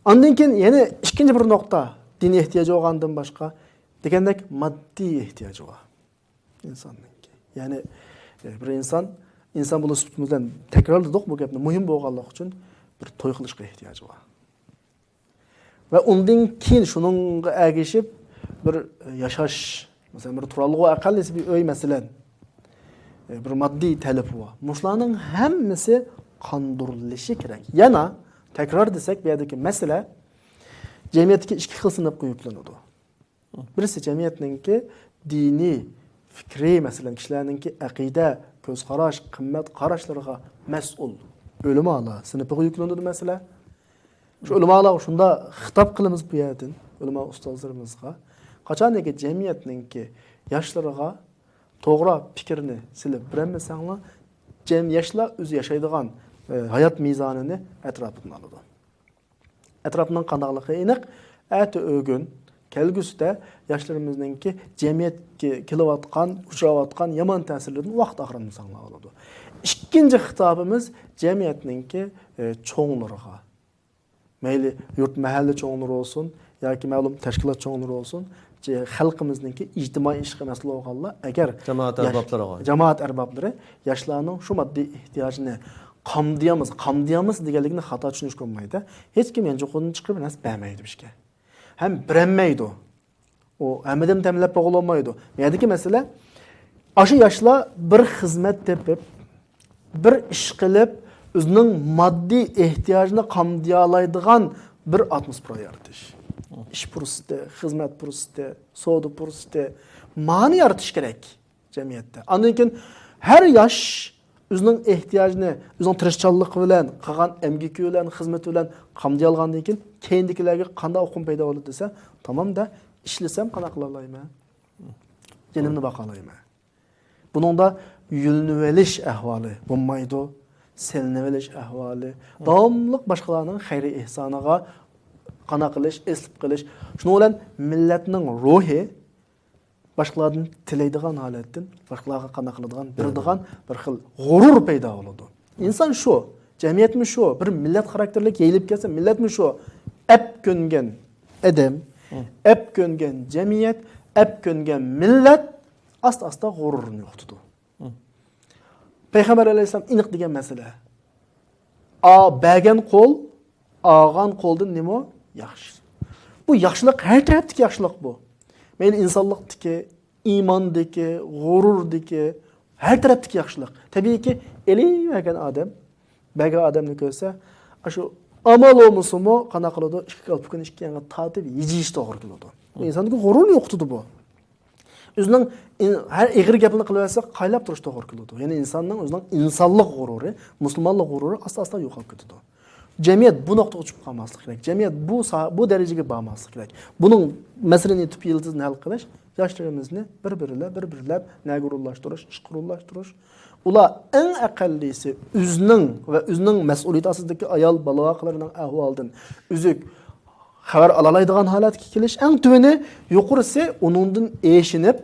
Ondan keyin yana ikkinchi bir nuqta, din ehtiyoji bo'lgandan boshqa degandek moddiy ehtiyoji bor insonning. Yani bir insan bunu üstümüzden tekrarladık bu gapni muhim bo'lganligi uchun bir to'y qilishga ehtiyoji bor. Va undan keyin shuningga ergishib bir yashash, masalan bir turalg'u aqallisi bir uy masalan bir moddiy talab bor. Mushlarning hammasi qondirilishi kerak. Yana tekrar desek bu yerdagi masala jamiyatga ikki xil sinab qo'yiblanadi. Birisi jamiyatninki diniy fikri, mesela kişilerinki akide ko'z qarash, qimmat qarashlarga mas'ul. Ulamalar sinifiga yuklanadi masala. Shu ulamalar shunda xitob qilamiz bu yerdan, ulama ustozlarimizga. Qachonki jamiyatningki yoshlarga to'g'ri fikrni silib bermasanglar, yoshlar o'zi yashaydigan hayot mezonini atrofidan oladi. Atrofining qanaqligi aniq, ati o'gun kelgusida yoshlarimizningki jamiyatga kelayotgan, uchrayotgan yomon ta'sirlardan vaqt oxirlamasanglar oladi. Ikkinchi xitobimiz jamiyatningki cho'nglarga. Mayli yurt mahalla cho'nglari olsun yoki ma'lum tashkilot cho'nglari olsun, xalqimizningki ijtimoiy ishga mas'ul bo'lganlar, agar jamoat arboblari yoshlarning shu moddiy ehtiyojini qamdayamiz deganligini xato tushunish bo'lmaydi. Hech kim yangi qo'lini chiqib nas bermaydi bizga. Ham birinmaydi. O hammadan tamlab bo'lolmaydi. Mendagi masala o'sha yoshlar bir xizmat tepib, bir ish qilib, o'zining moddiy ehtiyojini qamday oladigan bir atmosfera yaratish. İş fursati, xizmat fursati, savdo fursati ma'ni yaratish kerak jamiyatda. Ondan keyin har yosh o'zining ehtiyojini, o'zining tirishchanligi bilan, qilgan emgiki bilan, xizmati bilan qamday olgandan keyin keyindagilarga qanday o'qim paydo bo'ladi desa, tamomda ishlasam qanaqa qila olayman? Jenimni baqa olayman. Buningda yulinib olish ahvoli bo'lmaydi, selinib olish ahvoli, davomli boshqalarning xayri ehsoniga qana qilish, eslib qilish. Shuning bilan millatning ruhi boshqalardan tilaydigan holatdan boshqalarga qana qiladigan, beradigan bir xil g'urur paydo bo'ladi. Inson shu, jamiyatmi shu, bir millat xarakterlik yeyilib kelsa, millatmi shu, ap ko'ngan odam, ap ko'ngan jamiyat, ap ko'ngan millat asta-asta g'ururni yo'qotadi. Payg'ambar alayhisalom aniq degan masala. Bergan qo'l, olgan qo'ldan nima? Yaxshi. Bu yaxshilik har tarafdagi yaxshilik bu. Meni insonlikdagi, iymondagi, g'ururdagi har tarafdagi yaxshilik. Tabiiyki, eliymagan odam, bergan odamni ko'rsa, shu amal olmasimi, qanaqa qiladi? Ikki qalbini ikki yonga tortib yejish to'g'ri keladi. Bu insondagi g'ururni yo'qotadi bu. O'zining har ig'ir gapini qilaversa, qaylab turish to'g'ri keladi. Ya'ni insonning o'zining insonlik g'ururi, musulmonlik g'ururi asta-asta yo'qolib ketadi. Jamiyat bu nuqtaga tushib qolmaslik kerak. Jamiyat bu darajaga bormaslik kerak. Buning masalani tub yildizni hal qilish, yoshlarimizni bir-birlab nagurullashtirish, ishqurullashtirish. Ular eng aqallisi o'zining mas'uliyat ostidagi ayol baloqlarining ahvolidan uzuk xabar olalaydigan holatga kelish, eng tuvini yuqorisi uningdan eshinib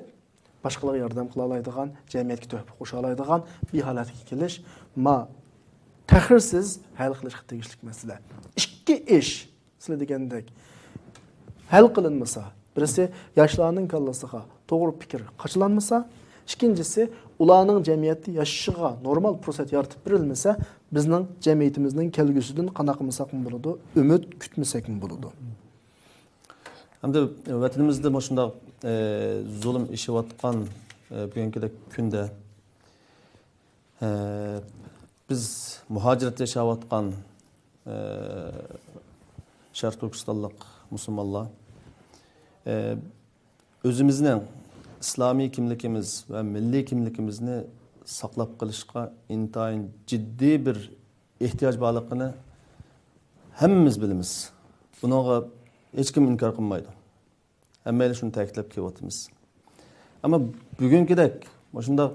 boshqalarga yordam qila oladigan, jamiyatga tuhfa qo'sha oladigan bir holatga kelish tahirsiz hal qilishga tegishli masala. Ikki ish sizlar degandek hal qilinmasa, birisi yoshlarning kallasiga to'g'ri fikr qochilanmasa, ikkinchisi ularning jamiyatda yashashiga normal fursat yaratib berilmasa, bizning jamiyatimizning kelgusidan qanaqa qilmasak bo'ladi, umid kutmasak bo'ladi. Hamda vatanimizda mana shunday zulm ishiyotgan bugungi kunda biz muhojirat yashayotgan Sharq Turkistonlik musulmonlar o'zimizning islomiy kimligimiz va milliy kimligimizni saqlab qolishga intayin jiddiy bir ehtiyoj borligini hammamiz bilamiz. Bunga hech kim inkor qilmaydi. Hammaylar shuni ta'kidlab kelyapmiz. Ammo bugungidek mana shunday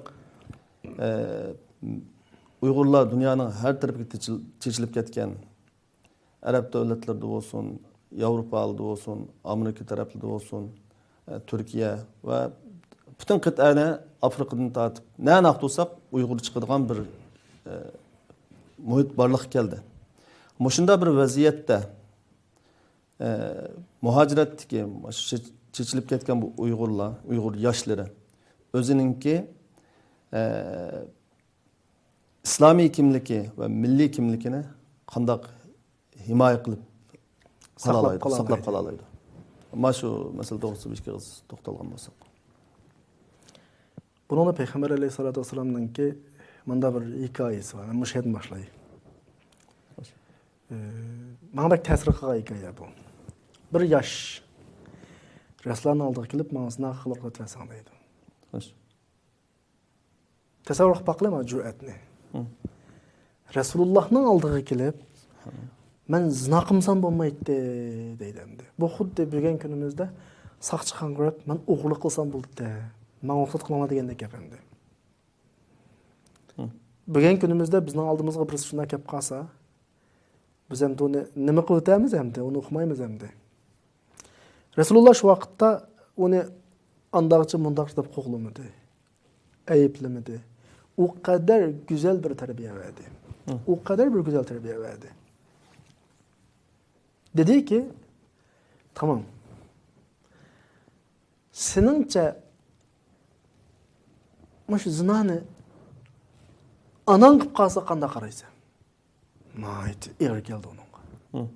Uyg'urlar dunyoning har tarafiga chechilib ketgan arab davlatlarida bo'lsin, Yevropada bo'lsin, Amerika taraflarida bo'lsin, Turkiya va butun qit'ani Afrikadan tortib naq bo'lsak Uyg'ur chiqadigan bir muhit borliq keldi. Shunda bir vaziyatda muhojiratdagi chechilib ketgan bu Uyg'ur yoshlari o'zininki islomiy kimligi va milliy kimligini qanday himoya qilib saqlab qola oladi. Mana shu masala to'g'risida bir to'xtalgan bo'lsak. Buni Payg'ambar alayhisolatu vasallamninki menda bir hikoyasi bor. Men shu yerdan boshlayman. Menga ta'sir qilgan hikoya bu. Bir yosh Rasulullohning oldiga kelib, menga sinaqa qilib o'tirasan deydi. Tasavvur qilib baqlayman jur'atni. Rasulullahning oldiga kelib, men zina qilsam bo'lmaydi deydi endi. Bu xuddi bilgan kunimizda saqchi qanqirib, men o'g'irlik qilsam bo'ldi. Men o'qit qilaman degandek gap endi. Bilgan kunimizda bizning oldimizga birisi shunday kelib qolsa, biz ham uni nima qilib o'tamiz hamda, uni o'qimaymiz hamda. Rasululloh shu vaqtda uni andaqchi mundaqchi deb qo'g'lamadi. Ayıplamadi. O kadar güzel bir terbiye verdi. O kadar bir güzel terbiye verdi. Dedi ki, tamam. Senince şu zinanı anan qilib qalsa qanday qaraysan? Mayt, er keldi onunğa.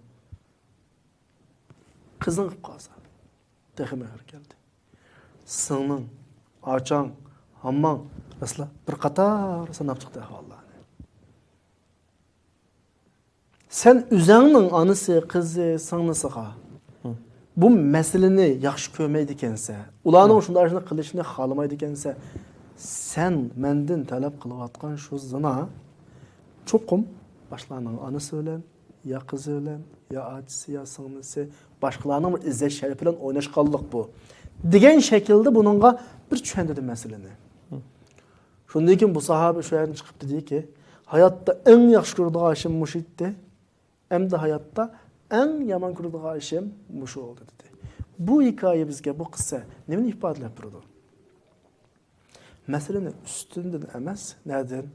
Qizing qilib qalsa, texme er keldi. Singning, açan, amman, asla bir qatar sanab chiqdi ahvollarni. Sen üzəngning anısı, qizi, singlisiga bu meseleni yaxshi ko'rmaydi ekansa, ularning shunday ishni qilishini xohlamaydi ekansa, sen menden talab qilayotgan shu zina cho'qim boshqalarning anasi bilan, ya qizi bilan, ya achisi, ya singlisi, boshqalarning bir izzat sharifi bilan o'ynashqanlik bu. Degan shaklda buningga bir tushundirdi masalani. Shundan keyin bu sahabe shu yerdan chiqib dedi-ki, hayotda eng yaxshi ko'radigan ishim mush edi. Endi hayotda eng yomon ko'radigan ishim mush oldu dedi. Bu hikoya bizga, bu qissa nimani ifodalab turadi? Masalani ustidan emas, nereden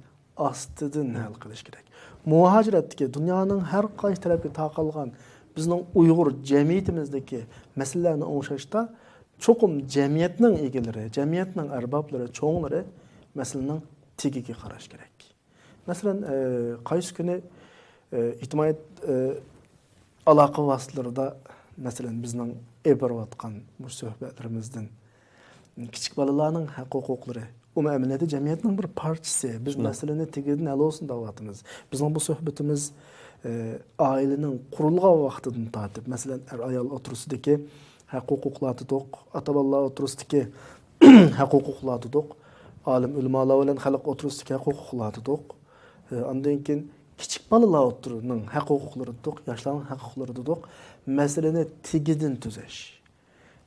astidan hal qilish kerak. Muhojiratdagi dunyoning har qaysi tarafiga taqalgan bizning Uyg'ur jamiyatimizdagi masalalarni o'ngshashda cho'qim jamiyatning egalari, jamiyatning arboblari, cho'nglari masalaning tegiga qarash kerak. Masalan, qaysi kuni ijtimoiy aloqa vositalarida masalan bizning e'borayotgan bu suhbatlarimizdan kichik bolalarning haq-huquqlari umumiy jamiyatning bir parchasi. Biz masalani tegidan hal olsun deyapmiz. Bizning bu suhbatimiz ailening qurilgan vaqtidan tortib, masalan, ayol o'tirisidagi haq-huquqlarni to'q, ota-bolalar o'tirisidagi haq-huquqlarni to'q, alim ulamolar bilan xalq o'tirisidagi haq-huquqlarni to'q, undan keyin kichik bolalar o'tirining haq-huquqlari to'q, yoshlarning haq-huquqlari to'q, masalani tegidan tuzash.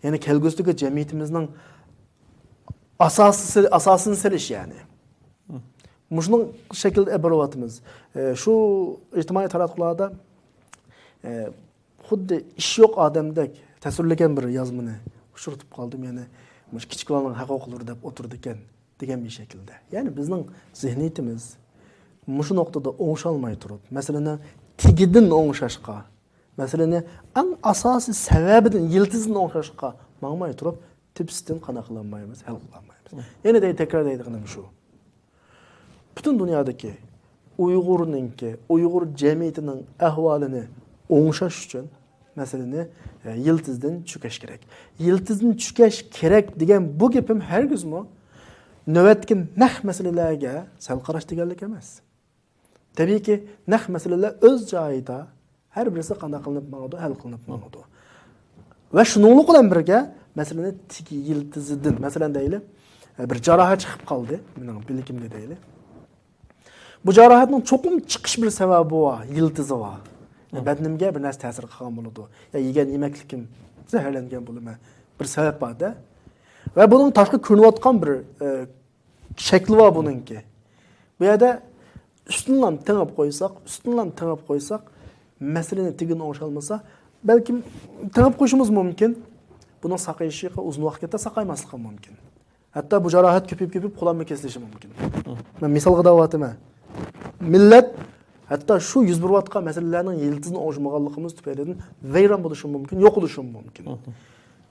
Ya'ni kelgusidagi jamiyatimizning asosini silish yani. Muşunun şekilde ebaratımız. Şu ictimai taratqularda xuddi ish yo'q odamdek tasvirlagan bir yozmani ushurtib qoldim. Yani mush kichiklarning haq-huquqlari deb o'tirdi ekan degan bir shaklda. Yani bizning zihniyatimiz mushu nuqtada o'ngshalmay turib, masalan, tigidan o'ngshashqa, masalan, eng asosiy sababidan yiltizdan o'ngshashqa mangmay turib, tipsidan qanaqlanmaymiz, hal qilolmaymiz. Yana da tekrar deydiganim shu. Bütün dünyadaki Uyghur cemiyetinin ahvalini o'ngshash uchun masalani yiltizdan chukash kerak. Yiltizdan chukash kerak degan bu gapim hargizmi navbatga naq masalalarga sal qarash deganlik emas. Tabiiyki, naq masalalar o'z joyida har birisi qanday qilinib ma'noda hal qilinib ma'noda. Va shuninglik bilan birga masalani tiki yiltizidan, masalan deylik, bir jarohat chiqib qoldi, mening bilgimda deylik. Bu jarohatning cho'qim chiqish bir sababi bor, yiltizi bor. Badnimga bir narsa ta'sir qilgan bo'ladi. Ya yegan yemaklikim zaharlangan bo'lma, bir sabab bor-da. Va buning tashqi ko'rinayotgan bir shakli bor buningki. Bu yerda ustundan tengib qo'ysak, masalani tegin o'ngshalmasa, balki tengib qo'yishimiz mumkin. Buning saqayishiga uzun vaqtda saqaymasligi mumkin. Hatta bu jarohat ko'payib qo'lanma kesilishi mumkin. Men misolga da'vatman. Millat hatta şu 101 vatqa meselelerinin yıldızını oşmağanlığımız tüpeylerinin veyran buluşum mümkün, yok oluşum mümkün.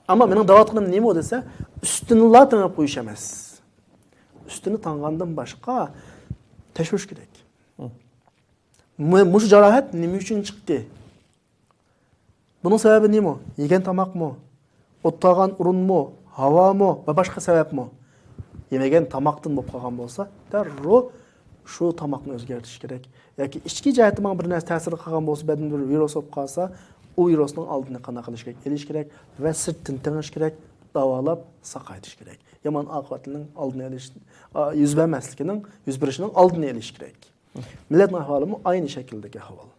Ama benim davatqım neymi o dese, üstünüler tanıp koyuşamaz. Üstünü tanıgandan başka teşviş gerek. Bu jarahat neymi için çıktı? Bunun sebebi neymi? Yegen tamak mı? Ottağan urun mu? Hava mı? Ve başka sebep mi? Yemegen tamaktın mı qalgan bolsa, darrov şu tamakni o'zgartirish kerak. Yoki ichki jihatidan bir narsa ta'sir qilgan bo'lsa, badanda bir virus bo'lib qolsa, u virusning oldini qanday qilish kerak, elish kerak va sirtdan tingish kerak, davolab saqaytirish kerak. Yomon oqibatlarning oldini olish, yuz bermasligining, yuz berishining oldini olish kerak. Millatning ahvoli aynı şekildeki ahvol.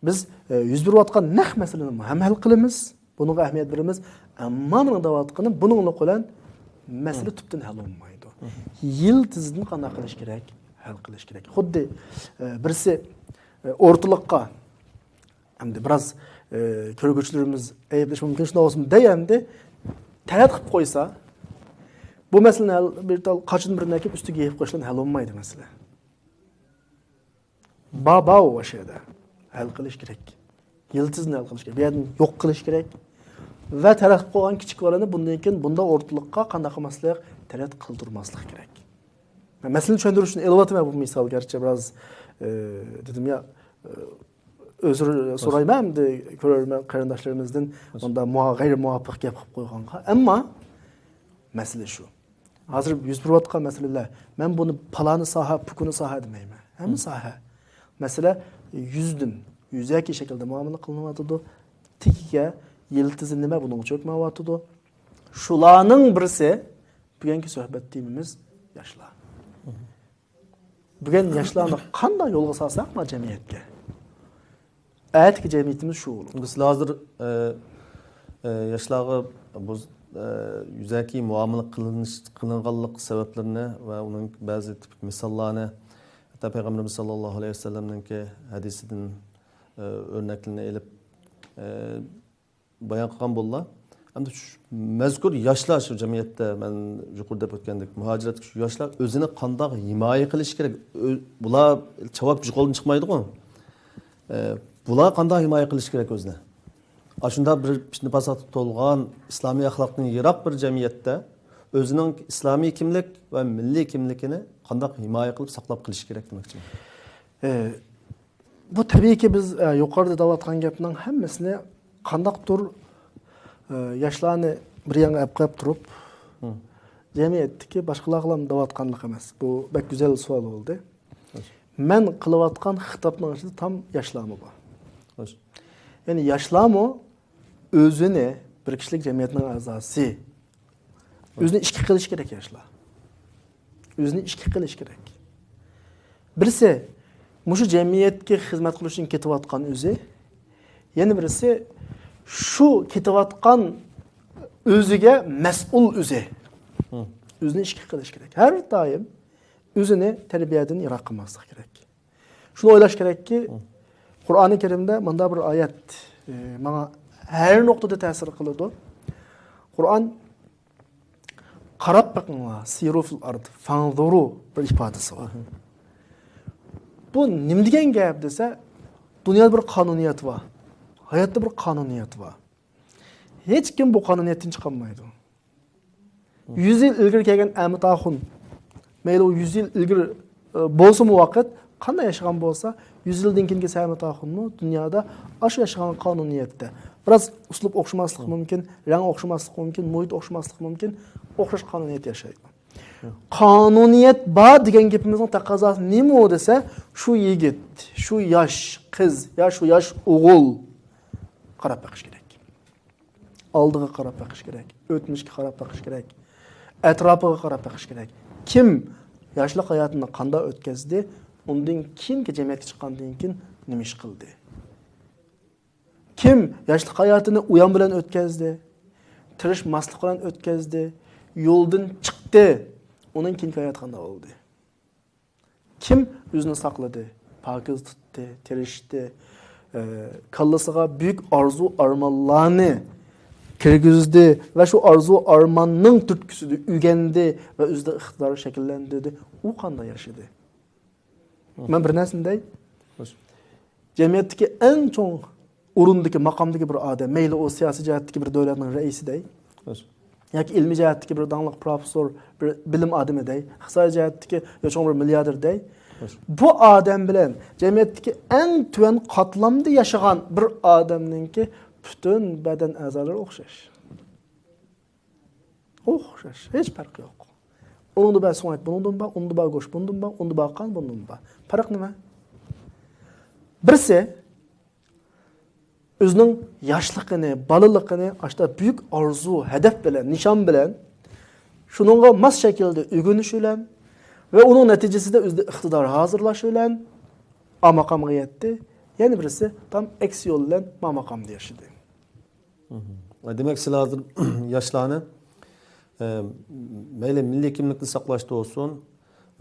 Biz yuz berayotgan naq masalani ham hal qilamiz, bunga ahamiyat beramiz, ammo mening davatqanim buningla qo'lan masala tubdan hal bo'lmaydi. Yildizni qanday qilish kerak? Hal qilish kerak. Xuddi birisi o'rtaliqqa hamda biroz ko'rguvchilarimiz ayblash mumkin shunday bo'lsin deganda talat qilib qo'ysa, bu masalani bir tal qachon birini kelib ustiga yeyib qo'yishdan hal bo'lmaydi masala. Baba o şeyde hal qilish kerak. Yildizni hal qilish kerak. Bu yerni yo'q qilish kerak. Va talat qilib qo'ygan kichik bolani bundan keyin bunda o'rtaliqqa qanday qilmaslik, talat qildirmaslik kerak. Masalani tushundirish uchun elvatma bu misol garchi biroz dedim ya özür so'rayman de ko'rarman qarindoshlarimizdan unda g'ayri muvofiq gap qilib qo'yganqa. Ammo masala shu. Hozir yuz berayotgan masalalar, men buni palani soha, pukuni soha demayman. Hamma soha. Mesela yüzdün, yüzeki şekilde muamele kılınatıdı. Tikiye, yıldızı nime bunun çökmevatıdı. Şulanın birisi, bugünkü sohbet timimiz yaşlar. Bugün yaşlarını qanday yolga salsak mı cemiyetke? Ayetki cemiyetimiz şu olur. Biz hazır yaşlarga bu yüzeki muamele kılınganlık sebeplerini ve onun bazı tipik misallarını hatta Peygamberimiz sallallahu aleyhi ve sellem'ninki hadisinden örneklerini elip bayan qilgan bo'ldilar. Hamda mazkur yoshlar shu jamiyatda men yuqorida o'tgandek muhojirat shu yoshlar o'zini qanday himoya qilish kerak? Bular javob qo'ldan chiqmaydi-ku. Bular qanday himoya qilish kerak o'zini? Ashunda bir nifosatga to'lgan islomiy axloqning yiroq bir jamiyatda o'zining islomiy kimlik va milliy kimligini qanday himoya qilib saqlab qilish kerak demoqchiman. Bu tabiiyki biz yuqorida davatgan gapning hammasini qandaqdir yoshlarni bir yana olib qo'yib turib jamiyatdagi boshqalar bilan davatganlik emas. Bu bak güzel savol bo'ldi. Men qilayotgan xitobning ichida tam yoshlarmi bor. Ya'ni yoshlarmi o'zini bir kishilik jamiyatning a'zosi. O'zini ishga qilish kerak yoshlar. O'zini ishga qilish kerak. Birisi mushu jamiyatga xizmat qilish uchun ketayotgan o'zi, yana birisi shu ketayotgan o'ziga mas'ul o'zi. O'zini ishga qilish kerak. Har doim o'zini tarbiyadan yiroq qilmaslik kerak. Shuni o'ylash kerakki, Qur'oni Karimda menda bir oyat menga har nuqtada ta'sir qiladi. Qur'on qarab bakinglar, siru fil ard, fanzuru bir ifodasi bor. Bu nima degan gap desa, dunyoda bir qonuniyat bor. Hayotda bir qonuniyat bor. Hech kim bu qonuniyatdan chiqolmaydi. 100 yil ilgari kelgan Amitaxun, mayli u 100 yil ilgari bo'lsa vaqt qanday yashagan bo'lsa, 100 yildan keyingi Amitaxunni dunyoda o'sha yashagan qonuniyatda biroz uslub o'xshamaslik mumkin, rang o'xshamaslik mumkin, muhit o'xshamaslik mumkin, o'xshash qonuniyat yashaydi. Qonuniyat bor degan gapimizning taqozosi nima desa, shu yigit, shu yosh qiz, ya shu yosh o'g'il qarab baqish kerak. Oldiga qarab baqish kerak, o'tmishga qarab baqish kerak, atrofiga qarab baqish kerak. Kim yoshlik hayotini qanday o'tkazdi, undan keyingi jamiyatga chiqqandan keyin nima ish qildi? Kim yoshlik hayotini uyon bilan o'tkazdi, tirishmaslik bilan o'tkazdi, yo'ldan chiqdi, uning keyingi hayoti qanday bo'ldi? Kim o'zini saqladi, pokiz tutdi, tirishdi, kallasiga buyuk orzu armonlarni kirgizdi va shu orzu armonning turtkisida o'rgandi va o'zida iqtidor shakllantirdi. U qanday yashadi? Men bir narsanday jamiyatdagi eng cho'ng o'rindagi maqomdagi bir odam, mayli o siyosiy jihatdagi bir davlatning raisiday, yoki ilmiy jihatdagi bir dangliq professor, bir bilim odamiday, iqtisodiy jihatdagi cho'ng bir milliarderday, bu odam bilan jamiyatdagi eng tuvan qatlamda yashagan bir odamningki butun badan a'zolari o'xshash. O'xshash, hech farq yo'q. Onun da bor so'ngak, bundan bor, unda bor go'sht, bundan bor, unda bor qon, bundan bor. Farq nima? Birisi o'zining yoshligini, bolaligini ashta büyük arzu, hedef bilan, nishon bilan shuningga mos shaklda o'rganish bilan va uning natijasida o'zida iqtidor hozirlash bilan a maqomga yetdi. Yana birisi tam eks yo'l bilan ma maqomda yashadi. Demek sizlar hozir yoshlarni mayli milliy kimlikni saqlashda olsun,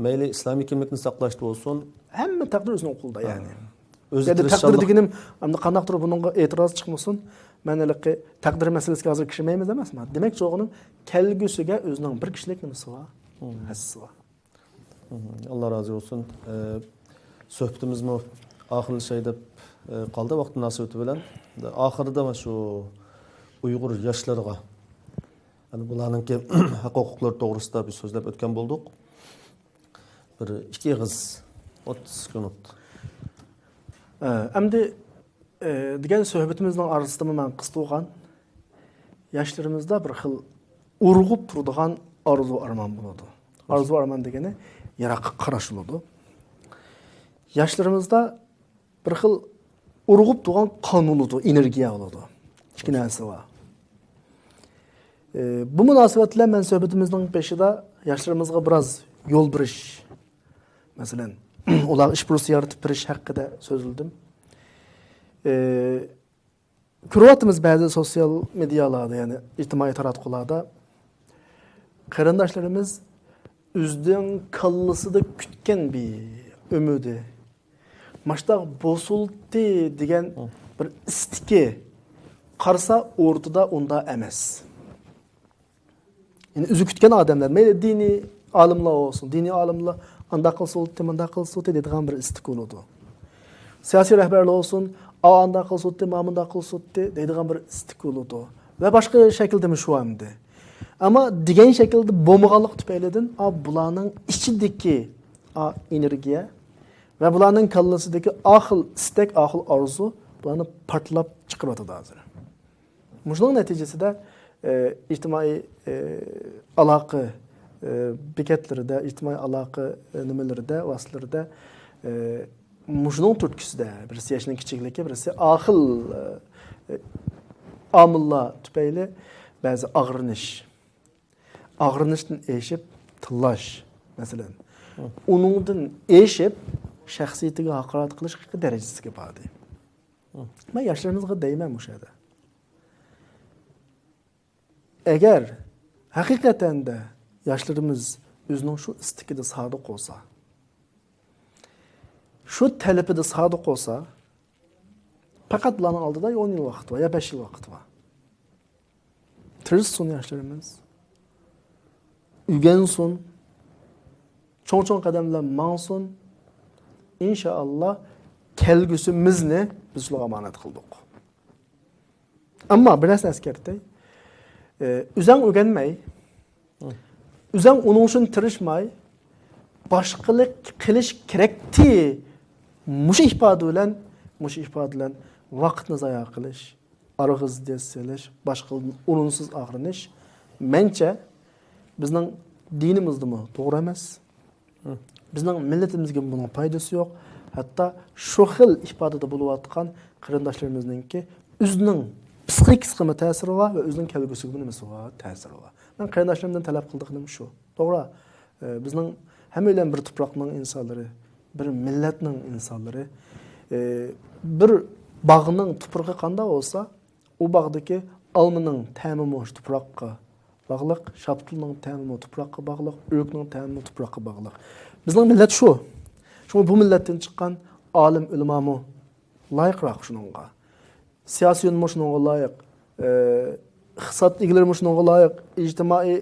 mayli islomiy kimlikni saqlashda olsun, hamma taqdir o'zining qo'lida yani. O'zi Yani taqdir deganim, hamda qanaqdir buningga e'tiroz chiqmasin. Menaliki taqdir masalasiga hozir kirmaymiz emasmi? Demak, o'g'lim kelgusiga o'zining bir kishilik nimasi bor? Hassasi bor. Allah razı olsun. Sohbetimiz mi ahirli deb qoldi vaqt munosabati bilan. Oxirida mana shu Uyg'ur yoshlarga yani bularninki haq-huquqlari to'g'risida bir so'zlab o'tgan bo'ldik. Bir 2 og'iz 30 sekund. Endi degan sohbetimizning orasida men qisqagan yoshlarimizda bir xil urg'ub turadigan orzu armon bo'ladi. Orzu armon degani yiroqqa qarash bo'ladi. Yoshlarimizda bir xil urg'ub turgan qon bo'ladi, energiya bo'ladi. Ikki narsa bor. Bu munosabat bilan men sohbetimizning peshida yoshlarimizga biroz yo'l berish, masalan, ular ish fursati yaratib berish haqida so'zildim. Ko'ryapmiz ba'zi sosyal medialarda, yani ijtimoiy taratqularda qarindoshlarimiz o'zining kallasida kutgan bir umidi, mashta bosuldi degan bir istiki qarsa o'rtada unda emas. Yani o'zi kutgan odamlar, mayli diniy olimlar olsun, diniy olimlar anda qilsa, manda qilsa deydigan bir istik bo'ladi. Siyosiy rahbarlar olsun, anda qilsa, manda qilsa deydigan bir istik bo'ladi. Va boshqa shaklda shu hamdi. Ama degan shaklda bo'lmaganlik tufaylidan bularning ichidagi energiya va bularning kallasidagi ahil istak, ahil arzu bularni portlab chiqaryapti hozir. Shuning natijasida ijtimoiy aloqa bekatlarida, ijtimoiy aloqa nimalarida, vositalarida shuning turtkisida birisi yashining kichikligi, birisi ahil omillar tufayli ba'zi og'rinishdan eshib tillash, masalan, uningdan eshib shaxsiyatiga haqorat qilish darajasiga bordi. Men yoshlarimizga deyman o'shada. Agar haqiqatan da yoshlarimiz o'zining shu istikida sodiq bo'lsa, shu talabida sodiq bo'lsa, faqat ularning oldida 10 yil vaqt va 5 yil vaqt bor. Tirishsin yoshlarimiz. O'rgansin, cho'ng-cho'ng qadamlar mangsin. İnşallah kelgusimizni biz ularga omonat qildik. Ammo bir narsa eskartay. O'zing o'rganmay, o'zing uning uchun tirishmay, boshqalik qilish kerakti. Mush ifoda bilan vaqtni zoya qilish, arg'iz desilish, boshqa o'rinsiz og'rinish mencha bizning dinimizdami to'g'ri emas. Bizning millatimizga buning foydasi yo'q. Hatto shu xil ifodada bo'layotgan qarindoshlarimizninki o'zining psixikasiga ta'siri va o'zining kelgusiga nimasi va ta'siri va. Men qarindoshlarimdan talab qildiqnim shu. To'g'ri, bizning hammalar bir tuproqning insonlari, bir millatning insonlari, bir bog'ning tuprog'i qanday bo'lsa, u bog'dagi olmaning ta'mimi shu tuproqqa bog'liq, shaptilning ta'mimi tuproqqa bog'liq, o'rikning ta'mimi tuproqqa bog'liq. Bizning millat shu. Shunga bu millatdan chiqqan olim ulamo loyiqroq shuningga. Siyosiy yonma shuningga loyiq, iqtisod egalari shuningga loyiq, ijtimoiy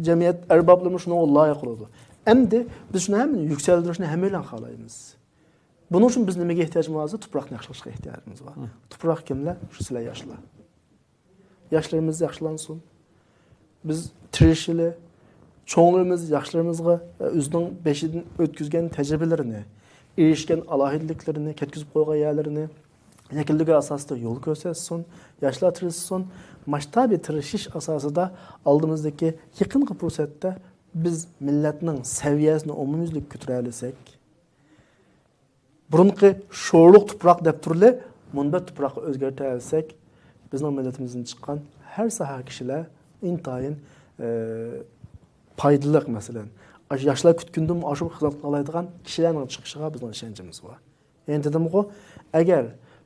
jamiyat arboblari shuningga loyiq bo'ladi. Endi biz shuni ham yuksaltirishni hammalar xohlaymiz. Buning uchun biz nimaga ehtiyojimiz bor? Tuproqni yaxshilashga ehtiyojimiz bor. Tuproq kimlar? Shu sizlar yoshlar. Yoshlarimiz yaxshilansin. Biz tirishili cho'nglarimiz yoshlarımizga o'zining beshidan o'tkazgan tajribalarini, erishgan alohidliklarini, ketkizib qo'ygan yerlarini yakilligi asosida yo'l ko'rsatsin, yoshlar tirishsin. Masshtabiy tirishish asosida oldimizdagi yaqinqi fursatda biz millatning saviyasini umumyuzlik ko'tara olsak, burunqi sho'rliq tuproq deb turli munbat tuproqni o'zgartira olsak, bizning millatimizdan chiqqan har soha kishilar intayin foydali masalan. Yoshlar kutgundan oshib xizmat qiladigan kishilarning chiqishiga bizning ishonchimiz bor. Endi dedim-ku, agar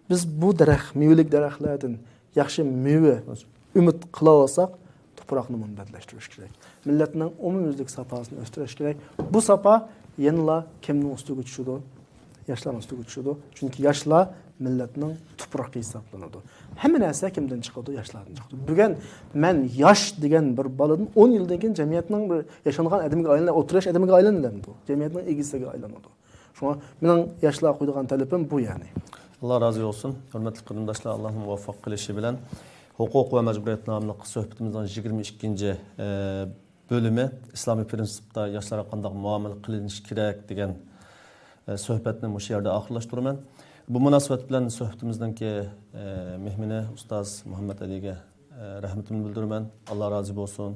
biz bu daraxt, mevalik daraxtlardan yaxshi meva umid qila olsak, tuproqni munbatlashtirish kerak. Millatning umumyuzlik safosini o'stirish kerak. Bu safa yanıla kimning ustiga tushadi? Yoshlarning ustiga tushadi. Chunki yoshlar millatning tuproqi hisoblanadi. Hamma narsa kimdan chiqadi? Yoshlardan chiqadi. Bugun men yosh degan bir boladan 10 yildan keyin jamiyatning bir yashangan odamiga aylanadi, o'tirish odamiga aylanadi. Jamiyatning egisiga aylanadi. Shunga mening yoshlar qo'ygan talabim bu yani. Allah razı olsun. Hürmetli qarindoshlar, Alloh muvaffaq qilishi bilan Huquq va majburiyat nomli suhbatimizning 22 bölümü İslami prinsipda yoshlarga qanday muomala qilinish kerak degan suhbatni bu yerda oxirlashtiraman. Bu munosabat bilan suhbatimizdanki mehmini ustoz Muhammad Aliga rahmatimni bildiraman. Alloh rozi bo'lsin.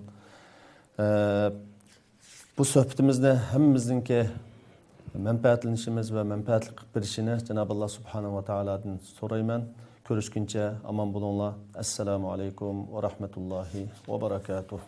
Bu suhbatimizni hammamizningki manfaatlanishimiz va manfaatli qilib berishini Janob Alloh subhanahu va taolodan so'rayman. Görüşkünçe aman bulunla. Esselamu aleyküm ve rahmetullahi ve berekatuhu.